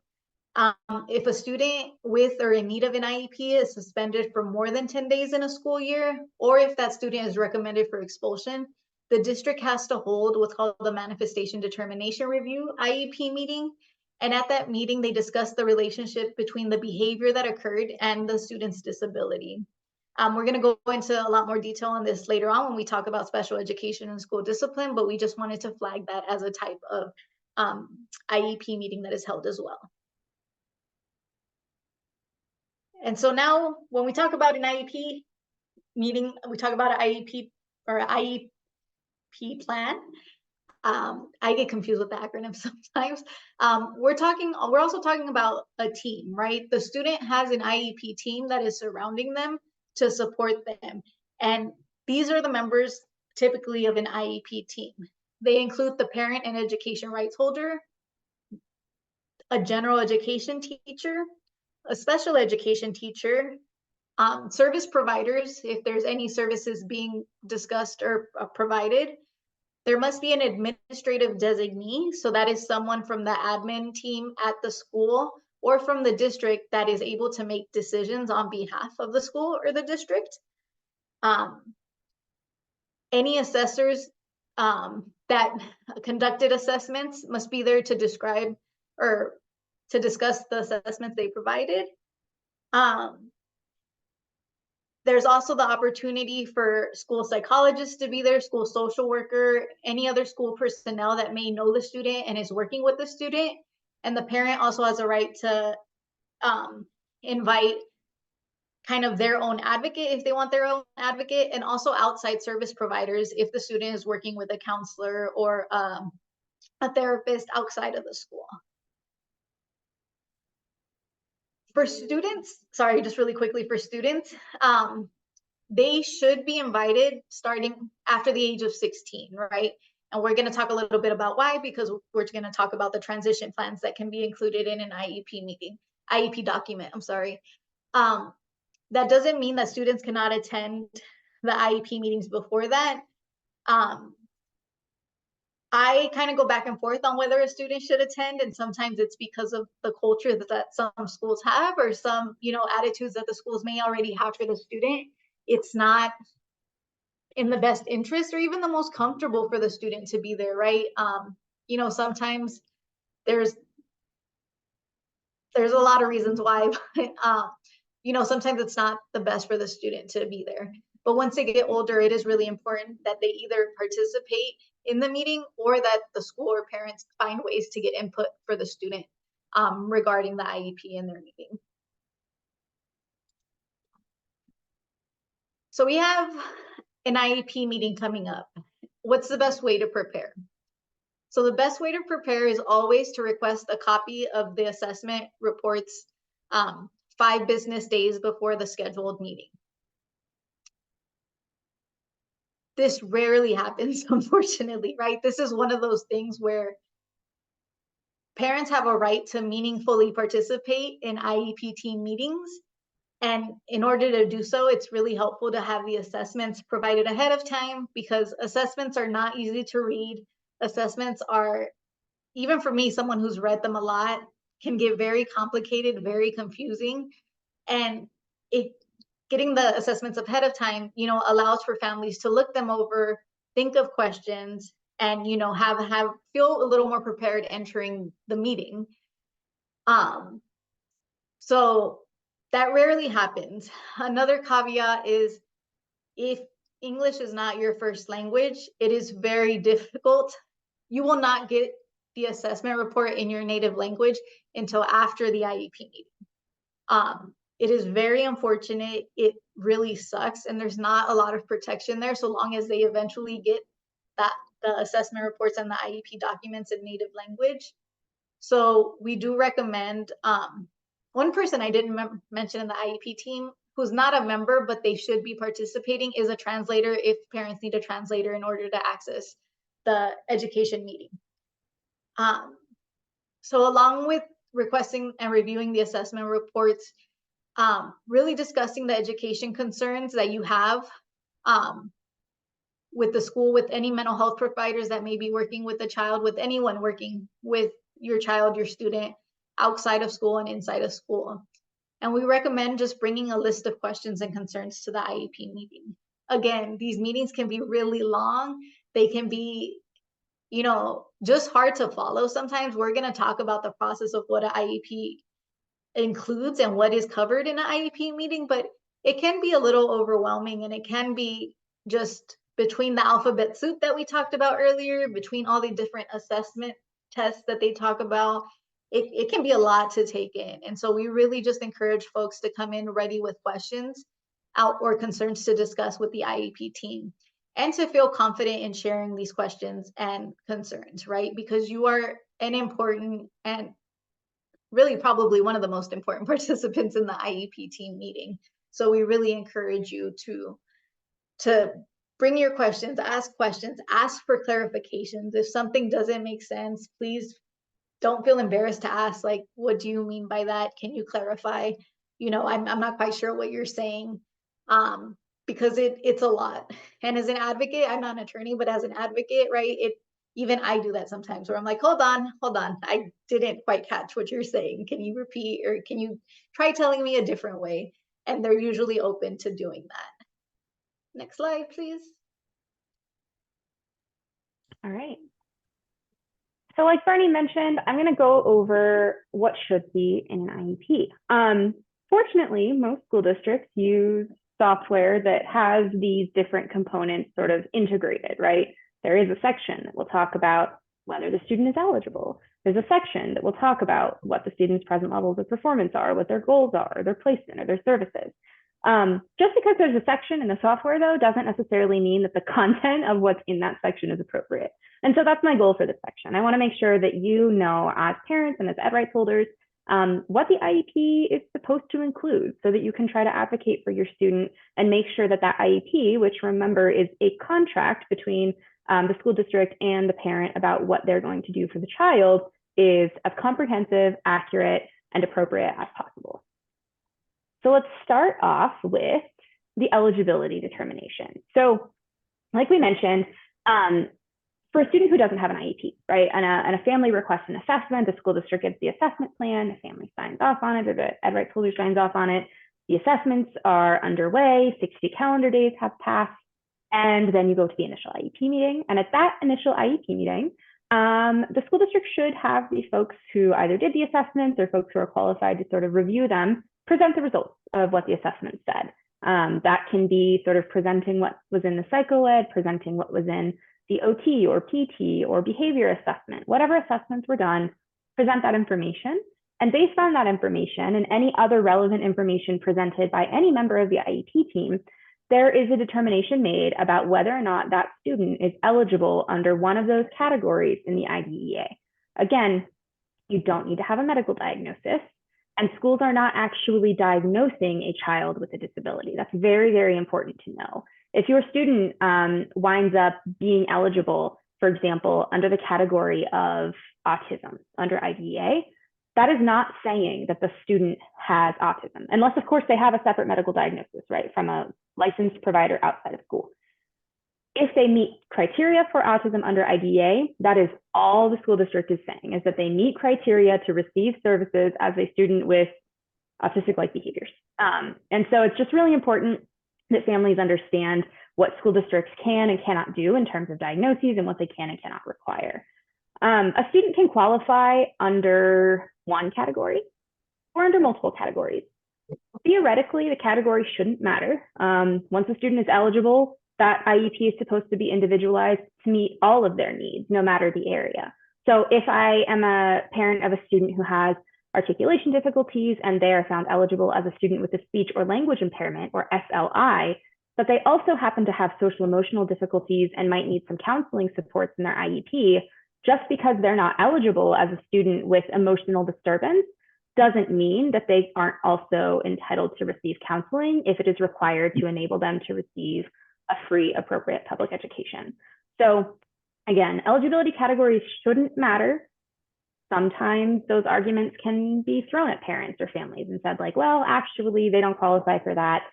If a student with or in need of an IEP is suspended for more than 10 days in a school year, or if that student is recommended for expulsion, the district has to hold what's called the manifestation determination review IEP meeting. And at that meeting, they discuss the relationship between the behavior that occurred and the student's disability. We're going to go into a lot more detail on this later on when we talk about special education and school discipline, but we just wanted to flag that as a type of IEP meeting that is held as well. And so now when we talk about an IEP meeting, we talk about an IEP or an IEP plan. I get confused with the acronym sometimes. We're also talking about a team, right? The student has an IEP team that is surrounding them to support them. And these are the members typically of an IEP team. They include the parent and education rights holder, a general education teacher, a special education teacher, service providers, if there's any services being discussed or provided. There must be an administrative designee. So that is someone from the admin team at the school or from the district that is able to make decisions on behalf of the school or the district. Any assessors that conducted assessments must be there to describe or to discuss the assessments they provided. There's also the opportunity for school psychologists to be there, school social worker, any other school personnel that may know the student and is working with the student. And the parent also has a right to invite kind of their own advocate if they want their own advocate, and also outside service providers if the student is working with a counselor or a therapist outside of the school. For students, sorry, just really quickly for students, they should be invited starting after the age of 16, right? And we're going to talk a little bit about why, because we're going to talk about the transition plans that can be included in an IEP meeting, IEP document, I'm sorry. That doesn't mean that students cannot attend the IEP meetings before that. I kind of go back and forth on whether a student should attend, and sometimes it's because of the culture that some schools have, or some, you know, attitudes that the schools may already have for the student. It's not in the best interest or even the most comfortable for the student to be there, right? You know, sometimes there's a lot of reasons why, but you know, sometimes it's not the best for the student to be there. But once they get older, it is really important that they either participate in the meeting or that the school or parents find ways to get input for the student regarding the IEP in their meeting. So we have an IEP meeting coming up. What's the best way to prepare? So the best way to prepare is always to request a copy of the assessment reports 5 business days before the scheduled meeting. This rarely happens, unfortunately, right? This is one of those things where parents have a right to meaningfully participate in IEP team meetings. And in order to do so, it's really helpful to have the assessments provided ahead of time, because assessments are not easy to read. Assessments are, even for me, someone who's read them a lot, can get very complicated, very confusing. And getting the assessments ahead of time, you know, allows for families to look them over, think of questions, and, you know, feel a little more prepared entering the meeting. So that rarely happens. Another caveat is if English is not your first language, it is very difficult. You will not get the assessment report in your native language until after the IEP meeting. It is very unfortunate. It really sucks, and there's not a lot of protection there so long as they eventually get the assessment reports and the IEP documents in native language. So we do recommend, one person I didn't mention in the IEP team who's not a member, but they should be participating, is a translator if parents need a translator in order to access the education meeting. So along with requesting and reviewing the assessment reports, really discussing the education concerns that you have with the school, with any mental health providers that may be working with the child, with anyone working with your child, your student, outside of school and inside of school. And we recommend just bringing a list of questions and concerns to the IEP meeting. Again, these meetings can be really long. They can be, just hard to follow sometimes. We're going to talk about the process of what an IEP includes and what is covered in an IEP meeting, but it can be a little overwhelming, and it can be just between the alphabet soup that we talked about earlier, between all the different assessment tests that they talk about, it can be a lot to take in. And so we really just encourage folks to come in ready with questions out or concerns to discuss with the IEP team, and to feel confident in sharing these questions and concerns, right? Because you are an important and really probably one of the most important participants in the IEP team meeting. So we really encourage you to bring your questions, ask for clarifications. If something doesn't make sense, please don't feel embarrassed to ask, like, what do you mean by that? Can you clarify? I'm not quite sure what you're saying, because it's a lot. And as an advocate, I'm not an attorney, but as an advocate, right, even I do that sometimes where I'm like, hold on, I didn't quite catch what you're saying. Can you repeat, or can you try telling me a different way? And they're usually open to doing that. Next slide, please. All right. So like Barney mentioned, I'm going to go over what should be in an IEP. Fortunately, most school districts use software that has these different components sort of integrated, right? There is a section that will talk about whether the student is eligible. There's a section that will talk about what the student's present levels of performance are, what their goals are, their placement, or their services. Just because there's a section in the software, though, doesn't necessarily mean that the content of what's in that section is appropriate. And so that's my goal for this section. I want to make sure that you know, as parents and as ed rights holders, what the IEP is supposed to include, so that you can try to advocate for your student and make sure that that IEP, which remember is a contract between the school district and the parent about what they're going to do for the child, is as comprehensive, accurate, and appropriate as possible. So let's start off with the eligibility determination. So like we mentioned, for a student who doesn't have an IEP, right, and a family requests an assessment, the school district gets the assessment plan, the family signs off on it, or the ed rights holder signs off on it. The assessments are underway, 60 calendar days have passed, and then you go to the initial IEP meeting. And at that initial IEP meeting, the school district should have the folks who either did the assessments or folks who are qualified to sort of review them present the results of what the assessment said. That can be sort of presenting what was in the psychoed, presenting what was in the OT or PT or behavior assessment, whatever assessments were done, present that information. And based on that information and any other relevant information presented by any member of the IEP team, there is a determination made about whether or not that student is eligible under one of those categories in the IDEA. Again, you don't need to have a medical diagnosis, and schools are not actually diagnosing a child with a disability. That's very, very important to know. If your student winds up being eligible, for example, under the category of autism under IDEA, that is not saying that the student has autism, unless, of course, they have a separate medical diagnosis, right, from a licensed provider outside of school. If they meet criteria for autism under IDEA, that is all the school district is saying, is that they meet criteria to receive services as a student with autistic-like behaviors. And so it's just really important that families understand what school districts can and cannot do in terms of diagnoses and what they can and cannot require. A student can qualify under one category or under multiple categories. Theoretically, the category shouldn't matter. Once a student is eligible, that IEP is supposed to be individualized to meet all of their needs, no matter the area. So if I am a parent of a student who has articulation difficulties and they are found eligible as a student with a speech or language impairment, or SLI, but they also happen to have social emotional difficulties and might need some counseling supports in their IEP, just because they're not eligible as a student with emotional disturbance doesn't mean that they aren't also entitled to receive counseling if it is required to enable them to receive a free, appropriate public education. So again, eligibility categories shouldn't matter. Sometimes those arguments can be thrown at parents or families and said like, well, actually, they don't qualify for that.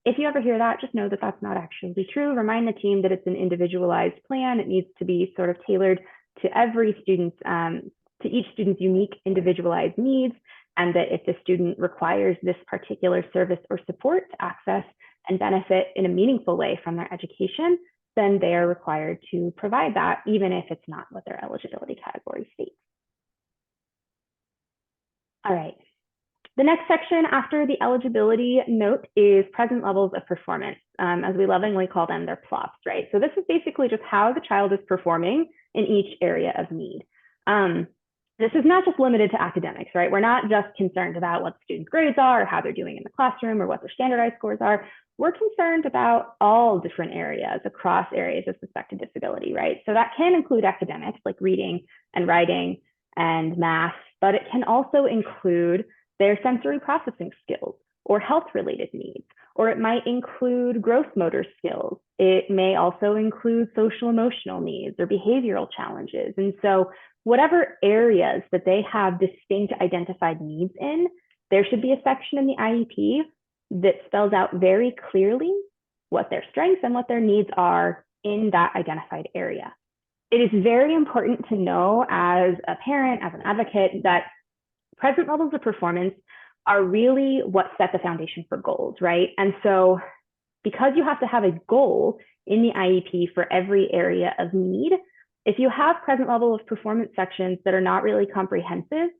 If you ever hear that, just know that that's not actually true. Remind the team that it's an individualized plan. It needs to be sort of tailored to every student's, to each student's unique individualized needs, and that if the student requires this particular service or support to access and benefit in a meaningful way from their education, then they are required to provide that, even if it's not what their eligibility category states. All right. The next section after the eligibility note is present levels of performance, as we lovingly call them, they're plops, right? So this is basically just how the child is performing in each area of need. This is not just limited to academics, right? We're not just concerned about what students' grades are or how they're doing in the classroom or what their standardized scores are. We're concerned about all different areas across areas of suspected disability, right? So that can include academics like reading and writing and math, but it can also include their sensory processing skills or health-related needs, or it might include gross motor skills. It may also include social emotional needs or behavioral challenges. And so whatever areas that they have distinct identified needs in, there should be a section in the IEP that spells out very clearly what their strengths and what their needs are in that identified area. It is very important to know as a parent, as an advocate, that present levels of performance are really what set the foundation for goals, right? And so because you have to have a goal in the IEP for every area of need, if you have present level of performance sections that are not really comprehensive,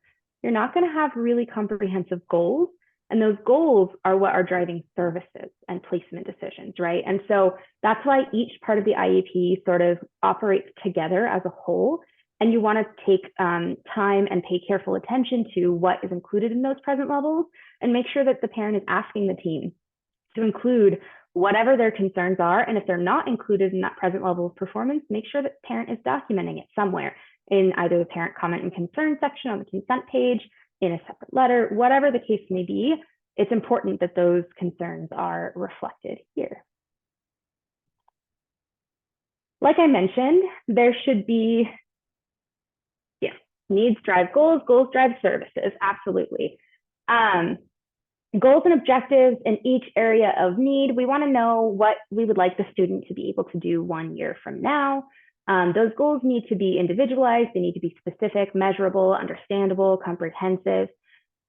you're not going to have really comprehensive goals. And those goals are what are driving services and placement decisions, right? And so that's why each part of the IEP sort of operates together as a whole. And you want to take time and pay careful attention to what is included in those present levels and make sure that the parent is asking the team to include whatever their concerns are. And if they're not included in that present level of performance, make sure that the parent is documenting it somewhere in either the parent comment and concern section on the consent page, in a separate letter, whatever the case may be. It's important that those concerns are reflected here. Like I mentioned, there should be needs drive goals, goals drive services, absolutely. Goals and objectives in each area of need. We want to know what we would like the student to be able to do 1 year from now. Those goals need to be individualized. They need to be specific, measurable, understandable, comprehensive.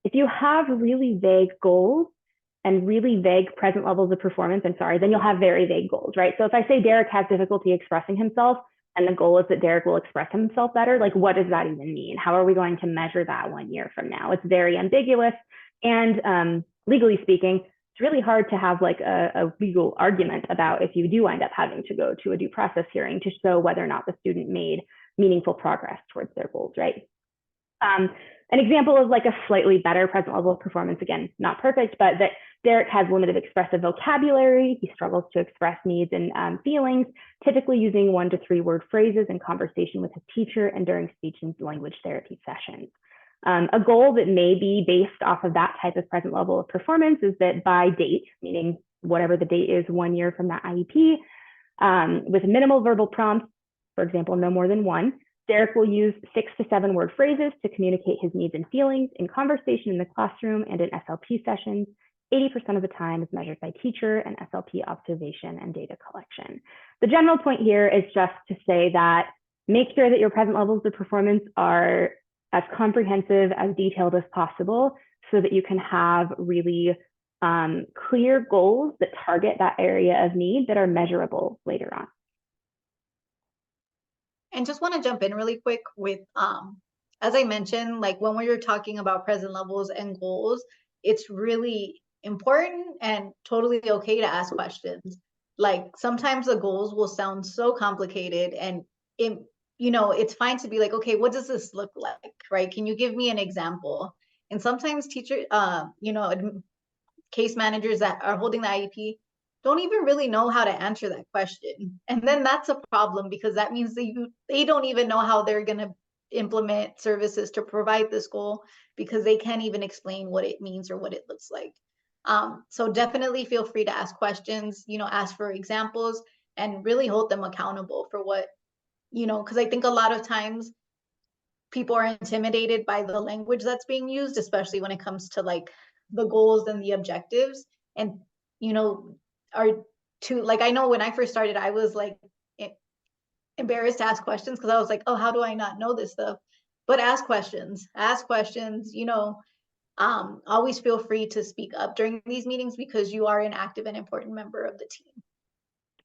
If you have really vague goals and really vague present levels of performance, then you'll have very vague goals, right? So if I say Derek has difficulty expressing himself, and the goal is that Derek will express himself better, like what does that even mean? How are we going to measure that 1 year from now? It's very ambiguous. And legally speaking, it's really hard to have like a legal argument about if you do wind up having to go to a due process hearing to show whether or not the student made meaningful progress towards their goals, right? An example of like a slightly better present level of performance, again, not perfect, but that Derek has limited expressive vocabulary. He struggles to express needs and feelings, typically using 1 to 3 word phrases in conversation with his teacher and during speech and language therapy sessions. A goal that may be based off of that type of present level of performance is that by date, meaning whatever the date is 1 year from that IEP, with minimal verbal prompts, for example, no more than 1, Derek will use 6 to 7 word phrases to communicate his needs and feelings in conversation in the classroom and in SLP sessions. 80% of the time is measured by teacher and SLP observation and data collection. The general point here is just to say that make sure that your present levels of performance are as comprehensive, as detailed as possible so that you can have really clear goals that target that area of need that are measurable later on. And just want to jump in really quick with, as I mentioned, like when we were talking about present levels and goals, it's really important and totally okay to ask questions. like sometimes the goals will sound so complicated, and it, it's fine to be like, okay, what does this look like, right? Can you give me an example? And sometimes teachers, case managers that are holding the IEP don't even really know how to answer that question. And then that's a problem, because that means that they don't even know how they're going to implement services to provide this goal, because they can't even explain what it means or what it looks like. So definitely feel free to ask questions, ask for examples, and really hold them accountable for what, because I think a lot of times people are intimidated by the language that's being used, especially when it comes to like the goals and the objectives. And, are to like, I know when I first started, I was like embarrassed to ask questions, because I was like, oh, how do I not know this stuff? But ask questions, always feel free to speak up during these meetings, because you are an active and important member of the team.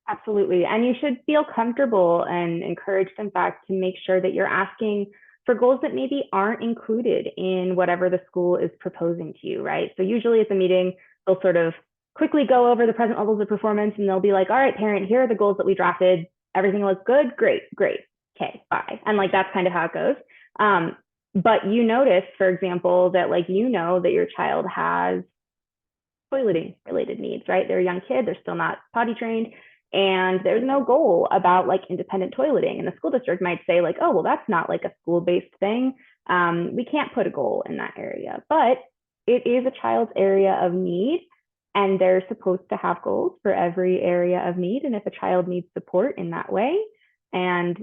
Absolutely. And you should feel comfortable and encouraged, in fact, to make sure that you're asking for goals that maybe aren't included in whatever the school is proposing to you, right? So usually at the meeting, they'll sort of quickly go over the present levels of performance, and they'll be like, all right, parent, here are the goals that we drafted. Everything looks good. Great, great. Okay, bye. And like, that's kind of how it goes. But you notice, for example, that like, that your child has toileting related needs, right? They're a young kid. They're still not potty trained. And there's no goal about like independent toileting. And the school district might say like, oh, well, that's not like a school-based thing. We can't put a goal in that area, but it is a child's area of need, and they're supposed to have goals for every area of need. And if a child needs support in that way, and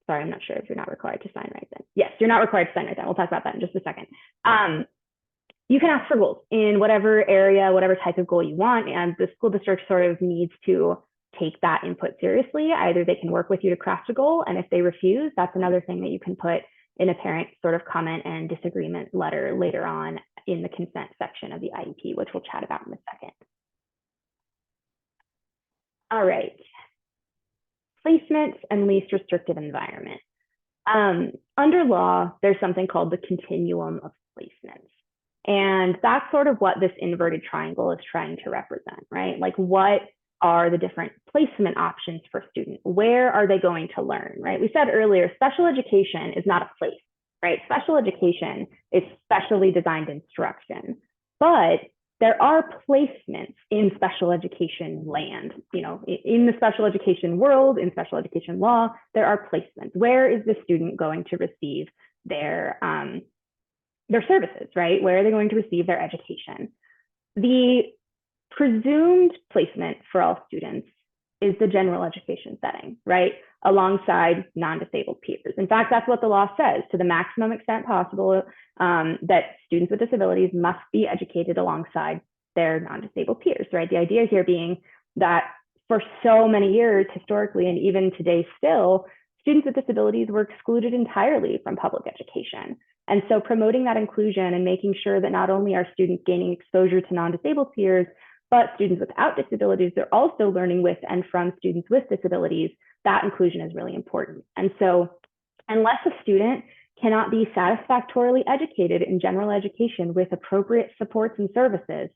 sorry, I'm not sure if you're not required to sign right then. Yes, you're not required to sign right then. We'll talk about that in just a second. You can ask for goals in whatever area, whatever type of goal you want, and the school district sort of needs to take that input seriously. Either they can work with you to craft a goal, and if they refuse, that's another thing that you can put in a parent sort of comment and disagreement letter later on in the consent section of the IEP, which we'll chat about in a second. All right. Placements and least restrictive environment. Under law, there's something called the continuum of placements. And that's sort of what this inverted triangle is trying to represent, right? Like, what are the different placement options for students? Where are they going to learn, right? We said earlier, special education is not a place, right? Special education is specially designed instruction, but there are placements in special education land, in the special education world, in special education law, there are placements. Where is the student going to receive their services, right? Where are they going to receive their education? The presumed placement for all students is the general education setting, right? Alongside non-disabled peers. In fact, that's what the law says, to the maximum extent possible, that students with disabilities must be educated alongside their non-disabled peers, right? The idea here being that for so many years, historically, and even today still, students with disabilities were excluded entirely from public education. And so promoting that inclusion and making sure that not only are students gaining exposure to non-disabled peers, but students without disabilities, they're also learning with and from students with disabilities, that inclusion is really important. And so unless a student cannot be satisfactorily educated in general education with appropriate supports and services,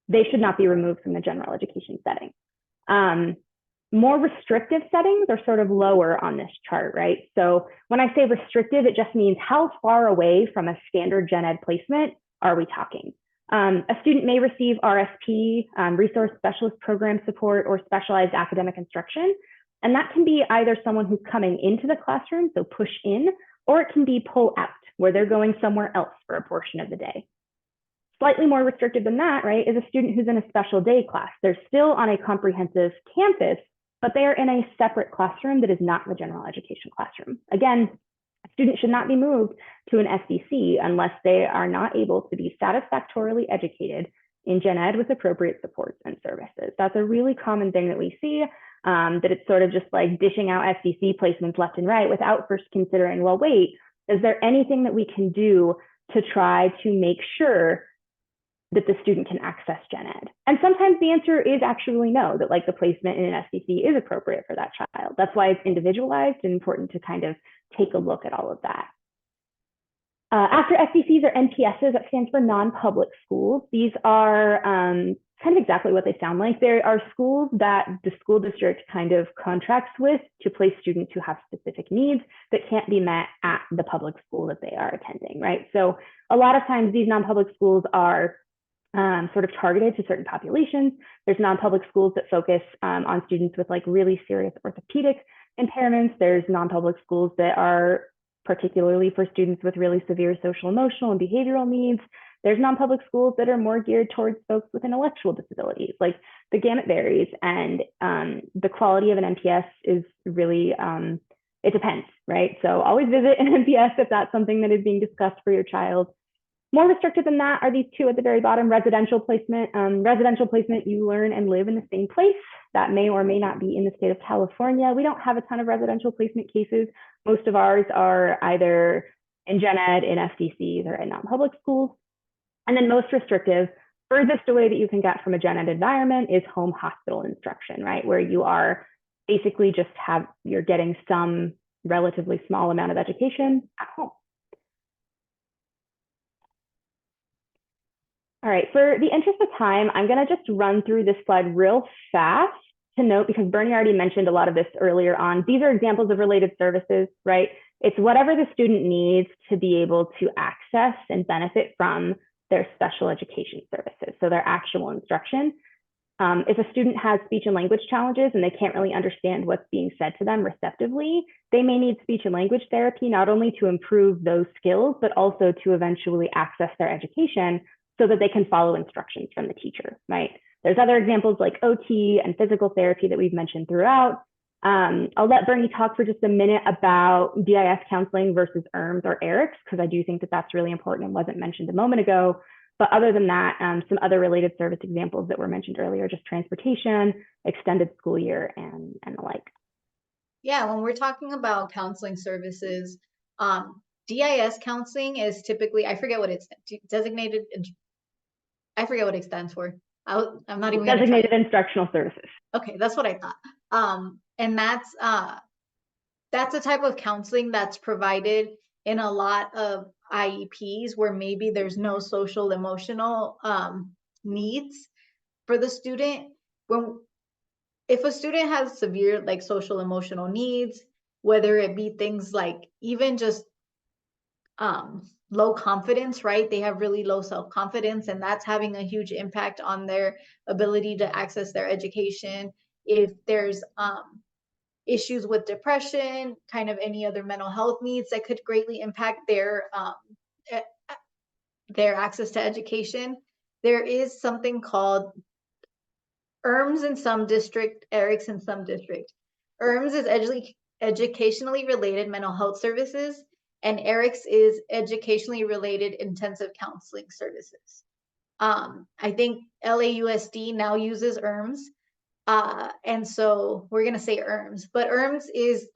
they should not be removed from the general education setting. More restrictive settings are sort of lower on this chart, right? So when I say restrictive, it just means how far away from a standard gen ed placement are we talking? A student may receive RSP, resource specialist program support, or specialized academic instruction. And that can be either someone who's coming into the classroom, so push in, or it can be pull out, where they're going somewhere else for a portion of the day. Slightly more restrictive than that, right, is a student who's in a special day class. They're still on a comprehensive campus, but they are in a separate classroom that is not the general education classroom. Again, a student should not be moved to an SDC unless they are not able to be satisfactorily educated in gen ed with appropriate supports and services. That's a really common thing that we see, that it's sort of just like dishing out SDC placements left and right without first considering, well, wait, is there anything that we can do to try to make sure that the student can access gen ed? And sometimes the answer is actually no, that like the placement in an SDC is appropriate for that child. That's why it's individualized and important to kind of take a look at all of that. After SDCs or NPSs, that stands for non-public schools. These are kind of exactly what they sound like. There are schools that the school district kind of contracts with to place students who have specific needs that can't be met at the public school that they are attending, right? So a lot of times these non-public schools are sort of targeted to certain populations. There's non-public schools that focus on students with like really serious orthopedic impairments. There's non-public schools that are particularly for students with really severe social, emotional, and behavioral needs. There's non-public schools that are more geared towards folks with intellectual disabilities. Like the gamut varies, and the quality of an NPS is really, it depends, right? So always visit an NPS if that's something that is being discussed for your child. More restricted than that are these two at the very bottom, residential placement. Residential placement, you learn and live in the same place. That may or may not be in the state of California. We don't have a ton of residential placement cases. Most of ours are either in gen ed, in FDCs, or in non-public schools. And then most restrictive, furthest away that you can get from a gen ed environment is home hospital instruction, right? Where you are basically just you're getting some relatively small amount of education at home. All right, for the interest of time, I'm gonna just run through this slide real fast to note, because Bernie already mentioned a lot of this earlier on. These are examples of related services, right? It's whatever the student needs to be able to access and benefit from their special education services, so their actual instruction. If a student has speech and language challenges and they can't really understand what's being said to them receptively, they may need speech and language therapy, not only to improve those skills, but also to eventually access their education so that they can follow instructions from the teacher, right? There's other examples like OT and physical therapy that we've mentioned throughout. I'll let Bernie talk for just a minute about DIS counseling versus ERMS or ERICS, because I do think that that's really important and wasn't mentioned a moment ago. But other than that, some other related service examples that were mentioned earlier, just transportation, extended school year, and the like. Yeah, when we're talking about counseling services, DIS counseling is typically, I forget what it's designated, I forget what it stands for. I'm not even gonna Designated instructional services. Okay, that's what I thought. And that's a type of counseling that's provided in a lot of IEPs where maybe there's no social emotional needs for the student. If a student has severe like social emotional needs, whether it be things like even just low confidence, right? They have really low self-confidence, and that's having a huge impact on their ability to access their education. If there's issues with depression, kind of any other mental health needs that could greatly impact their access to education, there is something called ERMS in some district, ERICS in some district. ERMS is educationally related mental health services, and ERICS is educationally related intensive counseling services. I think LAUSD now uses ERMS, and so we're gonna say ERMS, but ERMS is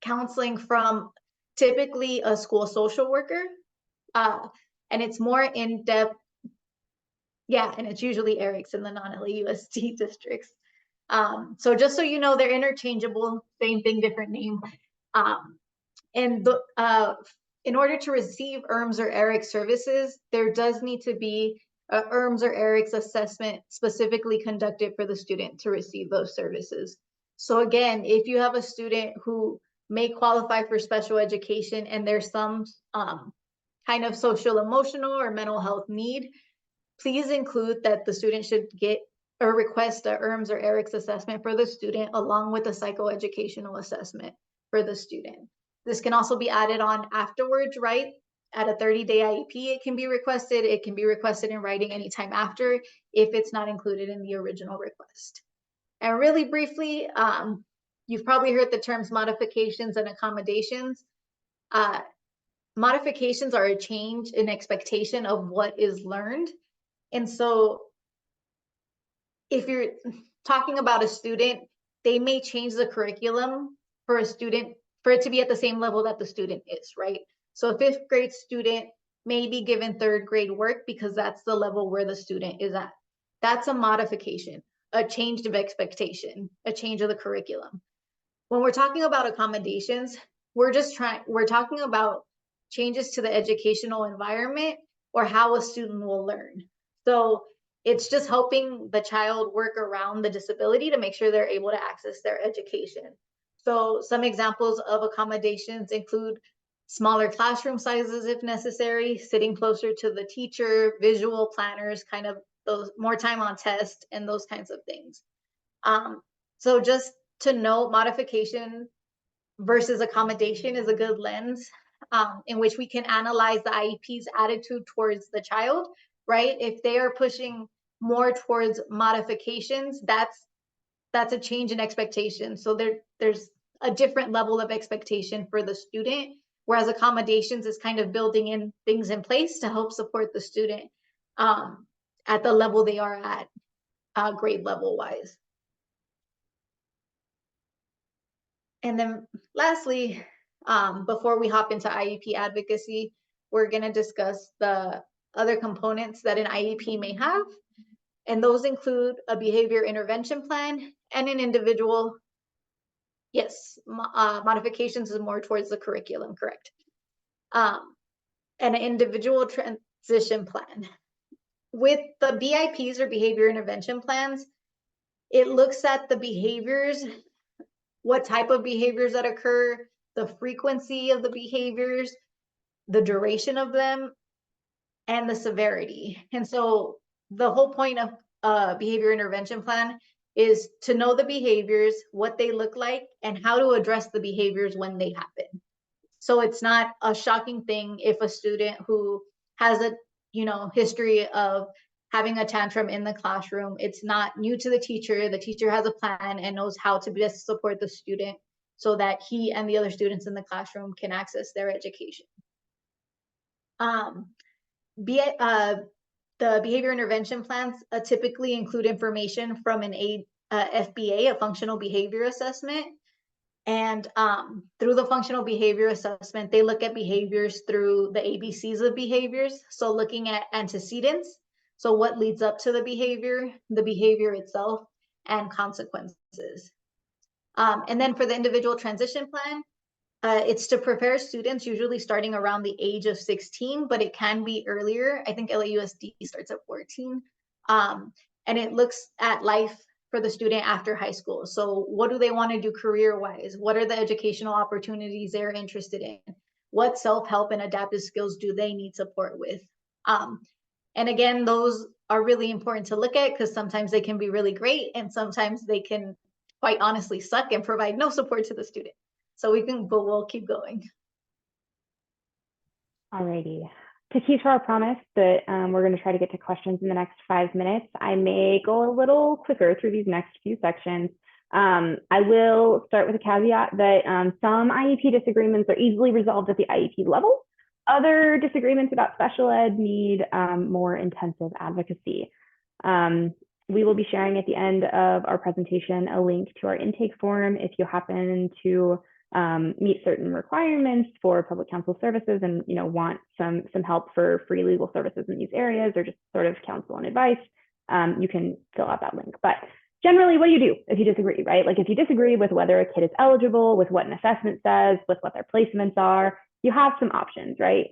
counseling from typically a school social worker, and it's more in-depth. Yeah, and it's usually ERICS in the non-LAUSD districts. So just so you know, they're interchangeable, same thing, different name. And in order to receive ERMS or ERICS services, there does need to be a ERMS or ERICS assessment specifically conducted for the student to receive those services. So again, if you have a student who may qualify for special education and there's some kind of social, emotional, or mental health need, please include that the student should get or request a ERMS or ERICS assessment for the student along with a psychoeducational assessment for the student. This can also be added on afterwards, right? At a 30-day IEP, it can be requested. It can be requested in writing anytime after if it's not included in the original request. And really briefly, you've probably heard the terms modifications and accommodations. Modifications are a change in expectation of what is learned. And so if you're talking about a student, they may change the curriculum for a student for it to be at the same level that the student is, right? So a 5th grade student may be given 3rd grade work because that's the level where the student is at. That's a modification, a change of expectation, a change of the curriculum. When we're talking about accommodations, we're talking about changes to the educational environment or how a student will learn. So It's just helping the child work around the disability to make sure they're able to access their education. So some examples of accommodations include smaller classroom sizes if necessary, sitting closer to the teacher, visual planners, kind of those more time on test and those kinds of things. So just to note, modification versus accommodation is a good lens in which we can analyze the IEP's attitude towards the child, right? If they are pushing more towards modifications, that's a change in expectation. So there's a different level of expectation for the student, whereas accommodations is kind of building in things in place to help support the student at the level they are at, grade level wise. And then lastly, before we hop into IEP advocacy, we're going to discuss the other components that an IEP may have. And those include a behavior intervention plan and an individual. Yes, modifications is more towards the curriculum, correct. And an individual transition plan. With the BIPs or behavior intervention plans, it looks at the behaviors, what type of behaviors that occur, the frequency of the behaviors, the duration of them, and the severity. And so the whole point of a behavior intervention plan is to know the behaviors, what they look like, and how to address the behaviors when they happen. So it's not a shocking thing if a student who has a history of having a tantrum in the classroom, it's not new to the teacher. The teacher has a plan and knows how to best support the student so that he and the other students in the classroom can access their education. The behavior intervention plans typically include information from an FBA, a functional behavior assessment. And through the functional behavior assessment, they look at behaviors through the ABCs of behaviors. So looking at antecedents, so what leads up to the behavior itself, and consequences. And then for the individual transition plan, it's to prepare students, usually starting around the age of 16, but it can be earlier. I think LAUSD starts at 14. And it looks at life for the student after high school. So what do they want to do career-wise? What are the educational opportunities they're interested in? What self-help and adaptive skills do they need support with? And again, those are really important to look at because sometimes they can be really great and sometimes they can quite honestly suck and provide no support to the student. So we'll keep going. Alrighty. To keep to our promise that we're going to try to get to questions in the next 5 minutes, I may go a little quicker through these next few sections. I will start with a caveat that some IEP disagreements are easily resolved at the IEP level. Other disagreements about special ed need more intensive advocacy. We will be sharing at the end of our presentation a link to our intake form if you happen to meet certain requirements for public counsel services and want some help for free legal services in these areas or just sort of counsel and advice. You can fill out that link. But generally, what do you do if you disagree, right? Like if you disagree with whether a kid is eligible, with what an assessment says, with what their placements are, you have some options, right?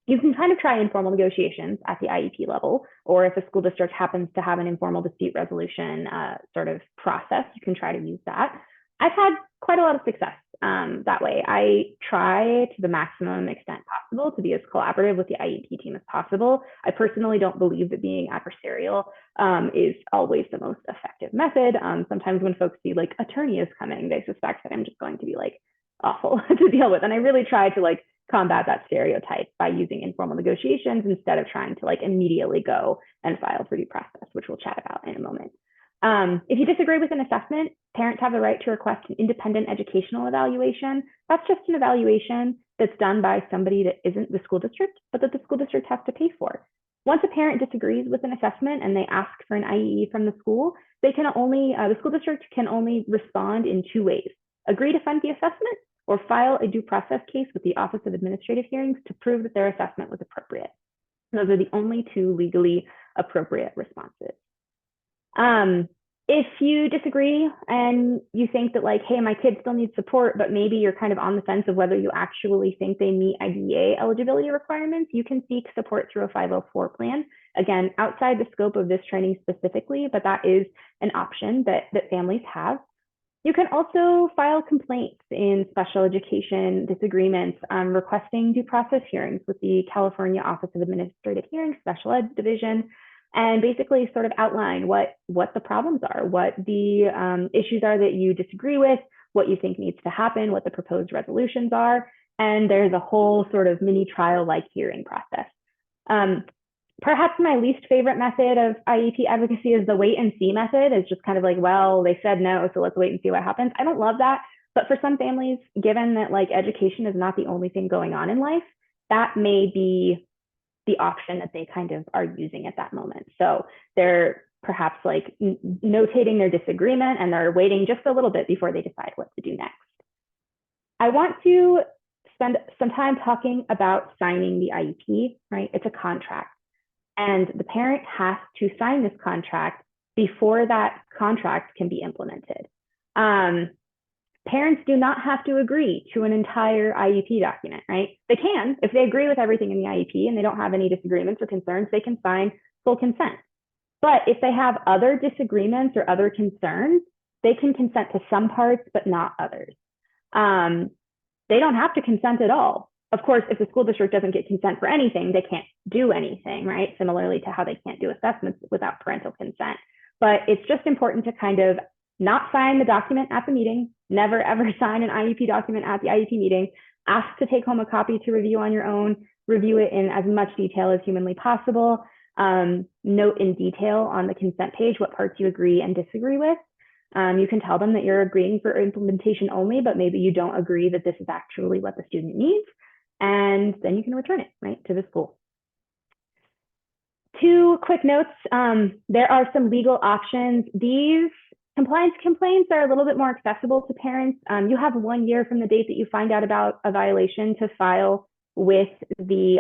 You can kind of try informal negotiations at the IEP level, or if a school district happens to have an informal dispute resolution sort of process, you can try to use that. I've had quite a lot of success that way. I try to the maximum extent possible to be as collaborative with the IEP team as possible. I personally don't believe that being adversarial is always the most effective method. Sometimes when folks see like attorney is coming, they suspect that I'm just going to be like awful to deal with. And I really try to like combat that stereotype by using informal negotiations instead of trying to like immediately go and file for due process, which we'll chat about in a moment. If you disagree with an assessment, parents have the right to request an independent educational evaluation. That's just an evaluation that's done by somebody that isn't the school district, but that the school district has to pay for. Once a parent disagrees with an assessment and they ask for an IEE from the school, they can only, the school district can only respond in 2 ways: agree to fund the assessment or file a due process case with the Office of Administrative Hearings to prove that their assessment was appropriate. Those are the only 2 legally appropriate responses. If you disagree and you think that like, hey, my kid still needs support, but maybe you're kind of on the fence of whether you actually think they meet IDEA eligibility requirements, you can seek support through a 504 plan. Again, outside the scope of this training specifically, but that is an option that families have. You can also file complaints in special education disagreements, requesting due process hearings with the California Office of Administrative Hearings, Special Ed Division, and basically sort of outline what the problems are, what the issues are that you disagree with, what you think needs to happen, what the proposed resolutions are. And there's a whole sort of mini trial-like hearing process. Perhaps my least favorite method of IEP advocacy is the wait and see method. It's just kind of like, well, they said no, so let's wait and see what happens. I don't love that. But for some families, given that like education is not the only thing going on in life, that may be the option that they kind of are using at that moment. So they're perhaps like notating their disagreement and they're waiting just a little bit before they decide what to do next. I want to spend some time talking about signing the IEP, right? It's a contract. And the parent has to sign this contract before that contract can be implemented. Parents do not have to agree to an entire IEP document, right? They can, if they agree with everything in the IEP and they don't have any disagreements or concerns, they can sign full consent. But if they have other disagreements or other concerns, they can consent to some parts, but not others. They don't have to consent at all. Of course, if the school district doesn't get consent for anything, they can't do anything, right? Similarly to how they can't do assessments without parental consent. But it's just important to kind of not sign the document at the meeting, never ever sign an IEP document at the IEP meeting, ask to take home a copy to review on your own, review it in as much detail as humanly possible, note in detail on the consent page what parts you agree and disagree with. You can tell them that you're agreeing for implementation only, but maybe you don't agree that this is actually what the student needs. And then you can return it, right, to the school. 2 quick notes. There are some legal options. These compliance complaints are a little bit more accessible to parents. You have 1 year from the date that you find out about a violation to file with the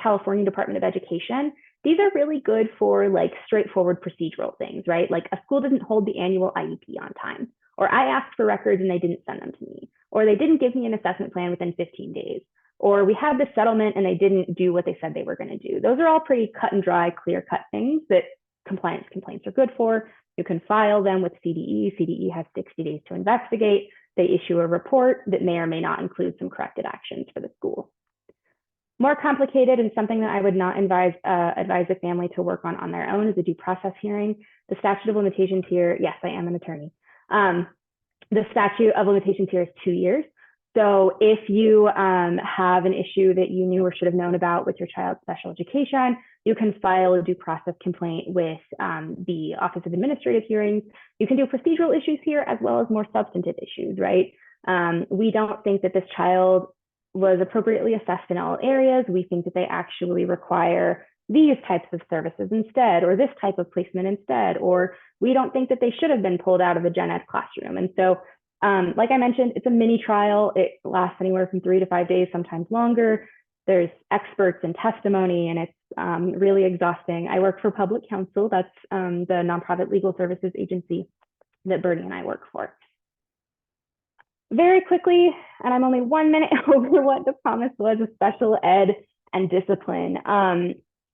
California Department of Education. These are really good for like straightforward procedural things, right? Like a school didn't hold the annual IEP on time, or I asked for records and they didn't send them to me, or they didn't give me an assessment plan within 15 days. Or we had this settlement and they didn't do what they said they were going to do. Those are all pretty cut and dry, clear cut things that compliance complaints are good for. You can file them with CDE. CDE has 60 days to investigate. They issue a report that may or may not include some corrected actions for the school. More complicated and something that I would not advise a family to work on their own is a due process hearing. The statute of limitations here, yes, I am an attorney. The statute of limitations here is 2 years. So if you have an issue that you knew or should have known about with your child's special education, you can file a due process complaint with the Office of Administrative Hearings. You can do procedural issues here as well as more substantive issues, right? We don't think that this child was appropriately assessed in all areas. We think that they actually require these types of services instead, or this type of placement instead, or we don't think that they should have been pulled out of the gen ed classroom. And so like I mentioned, it's a mini trial. It lasts anywhere from 3 to 5 days, sometimes longer. There's experts and testimony, and it's really exhausting. I work for Public Counsel. That's the nonprofit legal services agency that Bernie and I work for. Very quickly, and I'm only 1 minute over what the promise was of special ed and discipline.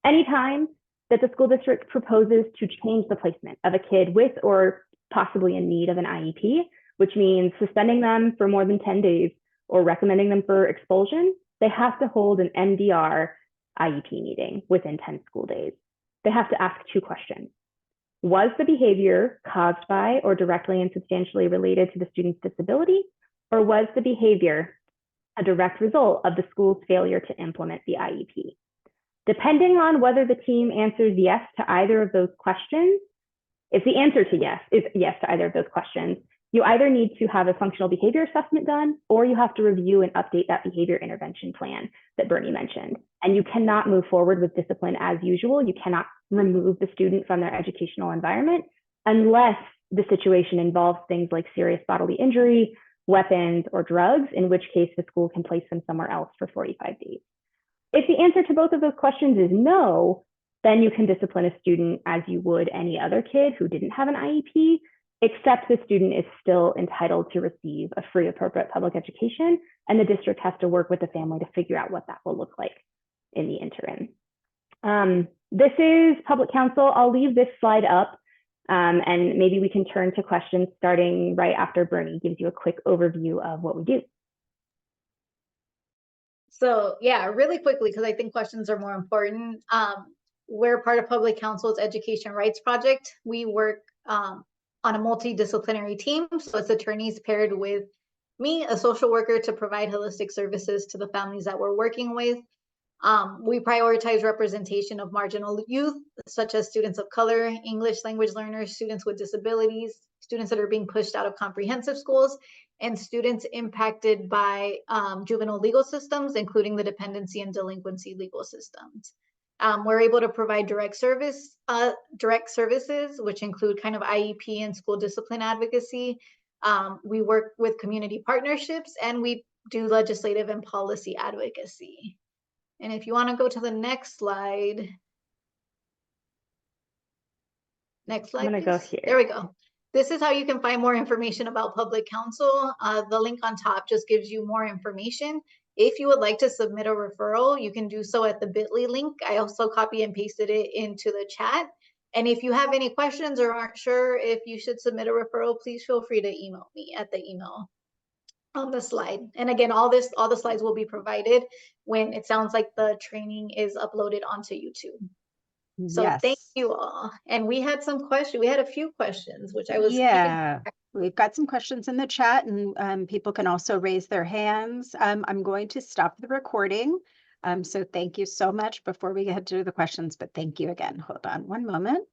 Anytime that the school district proposes to change the placement of a kid with or possibly in need of an IEP, which means suspending them for more than 10 days or recommending them for expulsion, they have to hold an MDR IEP meeting within 10 school days. They have to ask 2 questions. Was the behavior caused by or directly and substantially related to the student's disability, or was the behavior a direct result of the school's failure to implement the IEP? Depending on whether the team answers yes to either of those questions, if the answer to yes is yes to either of those questions, you either need to have a functional behavior assessment done, or you have to review and update that behavior intervention plan that Bernie mentioned. And you cannot move forward with discipline as usual. You cannot remove the student from their educational environment unless the situation involves things like serious bodily injury, weapons, or drugs, in which case the school can place them somewhere else for 45 days. If the answer to both of those questions is no, then you can discipline a student as you would any other kid who didn't have an IEP, except the student is still entitled to receive a free appropriate public education, and the district has to work with the family to figure out what that will look like in the interim. This is public counsel. I'll leave this slide up, and maybe we can turn to questions starting right after Bernie gives you a quick overview of what we do. So yeah, really quickly, because I think questions are more important. We're part of Public Counsel's Education Rights Project. We work on a multidisciplinary team. So it's attorneys paired with me, a social worker, to provide holistic services to the families that we're working with. We prioritize representation of marginal youth, such as students of color, English language learners, students with disabilities, students that are being pushed out of comprehensive schools, and students impacted by juvenile legal systems, including the dependency and delinquency legal systems. We're able to provide direct services, which include kind of IEP and school discipline advocacy. We work with community partnerships, and we do legislative and policy advocacy. And if you want to go to the next slide. Next slide, I'm gonna please. go here. There we go. This is how you can find more information about Public Counsel. The link on top just gives you more information. If you would like to submit a referral, you can do so at the bit.ly link. I also copy and pasted it into the chat. And if you have any questions or aren't sure if you should submit a referral, please feel free to email me at the email on the slide. And again, all the slides will be provided when it sounds like the training is uploaded onto YouTube. So Yes. thank you all. And we had some questions. We had a few questions, which I was Yeah, we've got some questions in the chat, and people can also raise their hands. I'm going to stop the recording. So thank you so much before we get to the questions, but thank you again. Hold on one moment.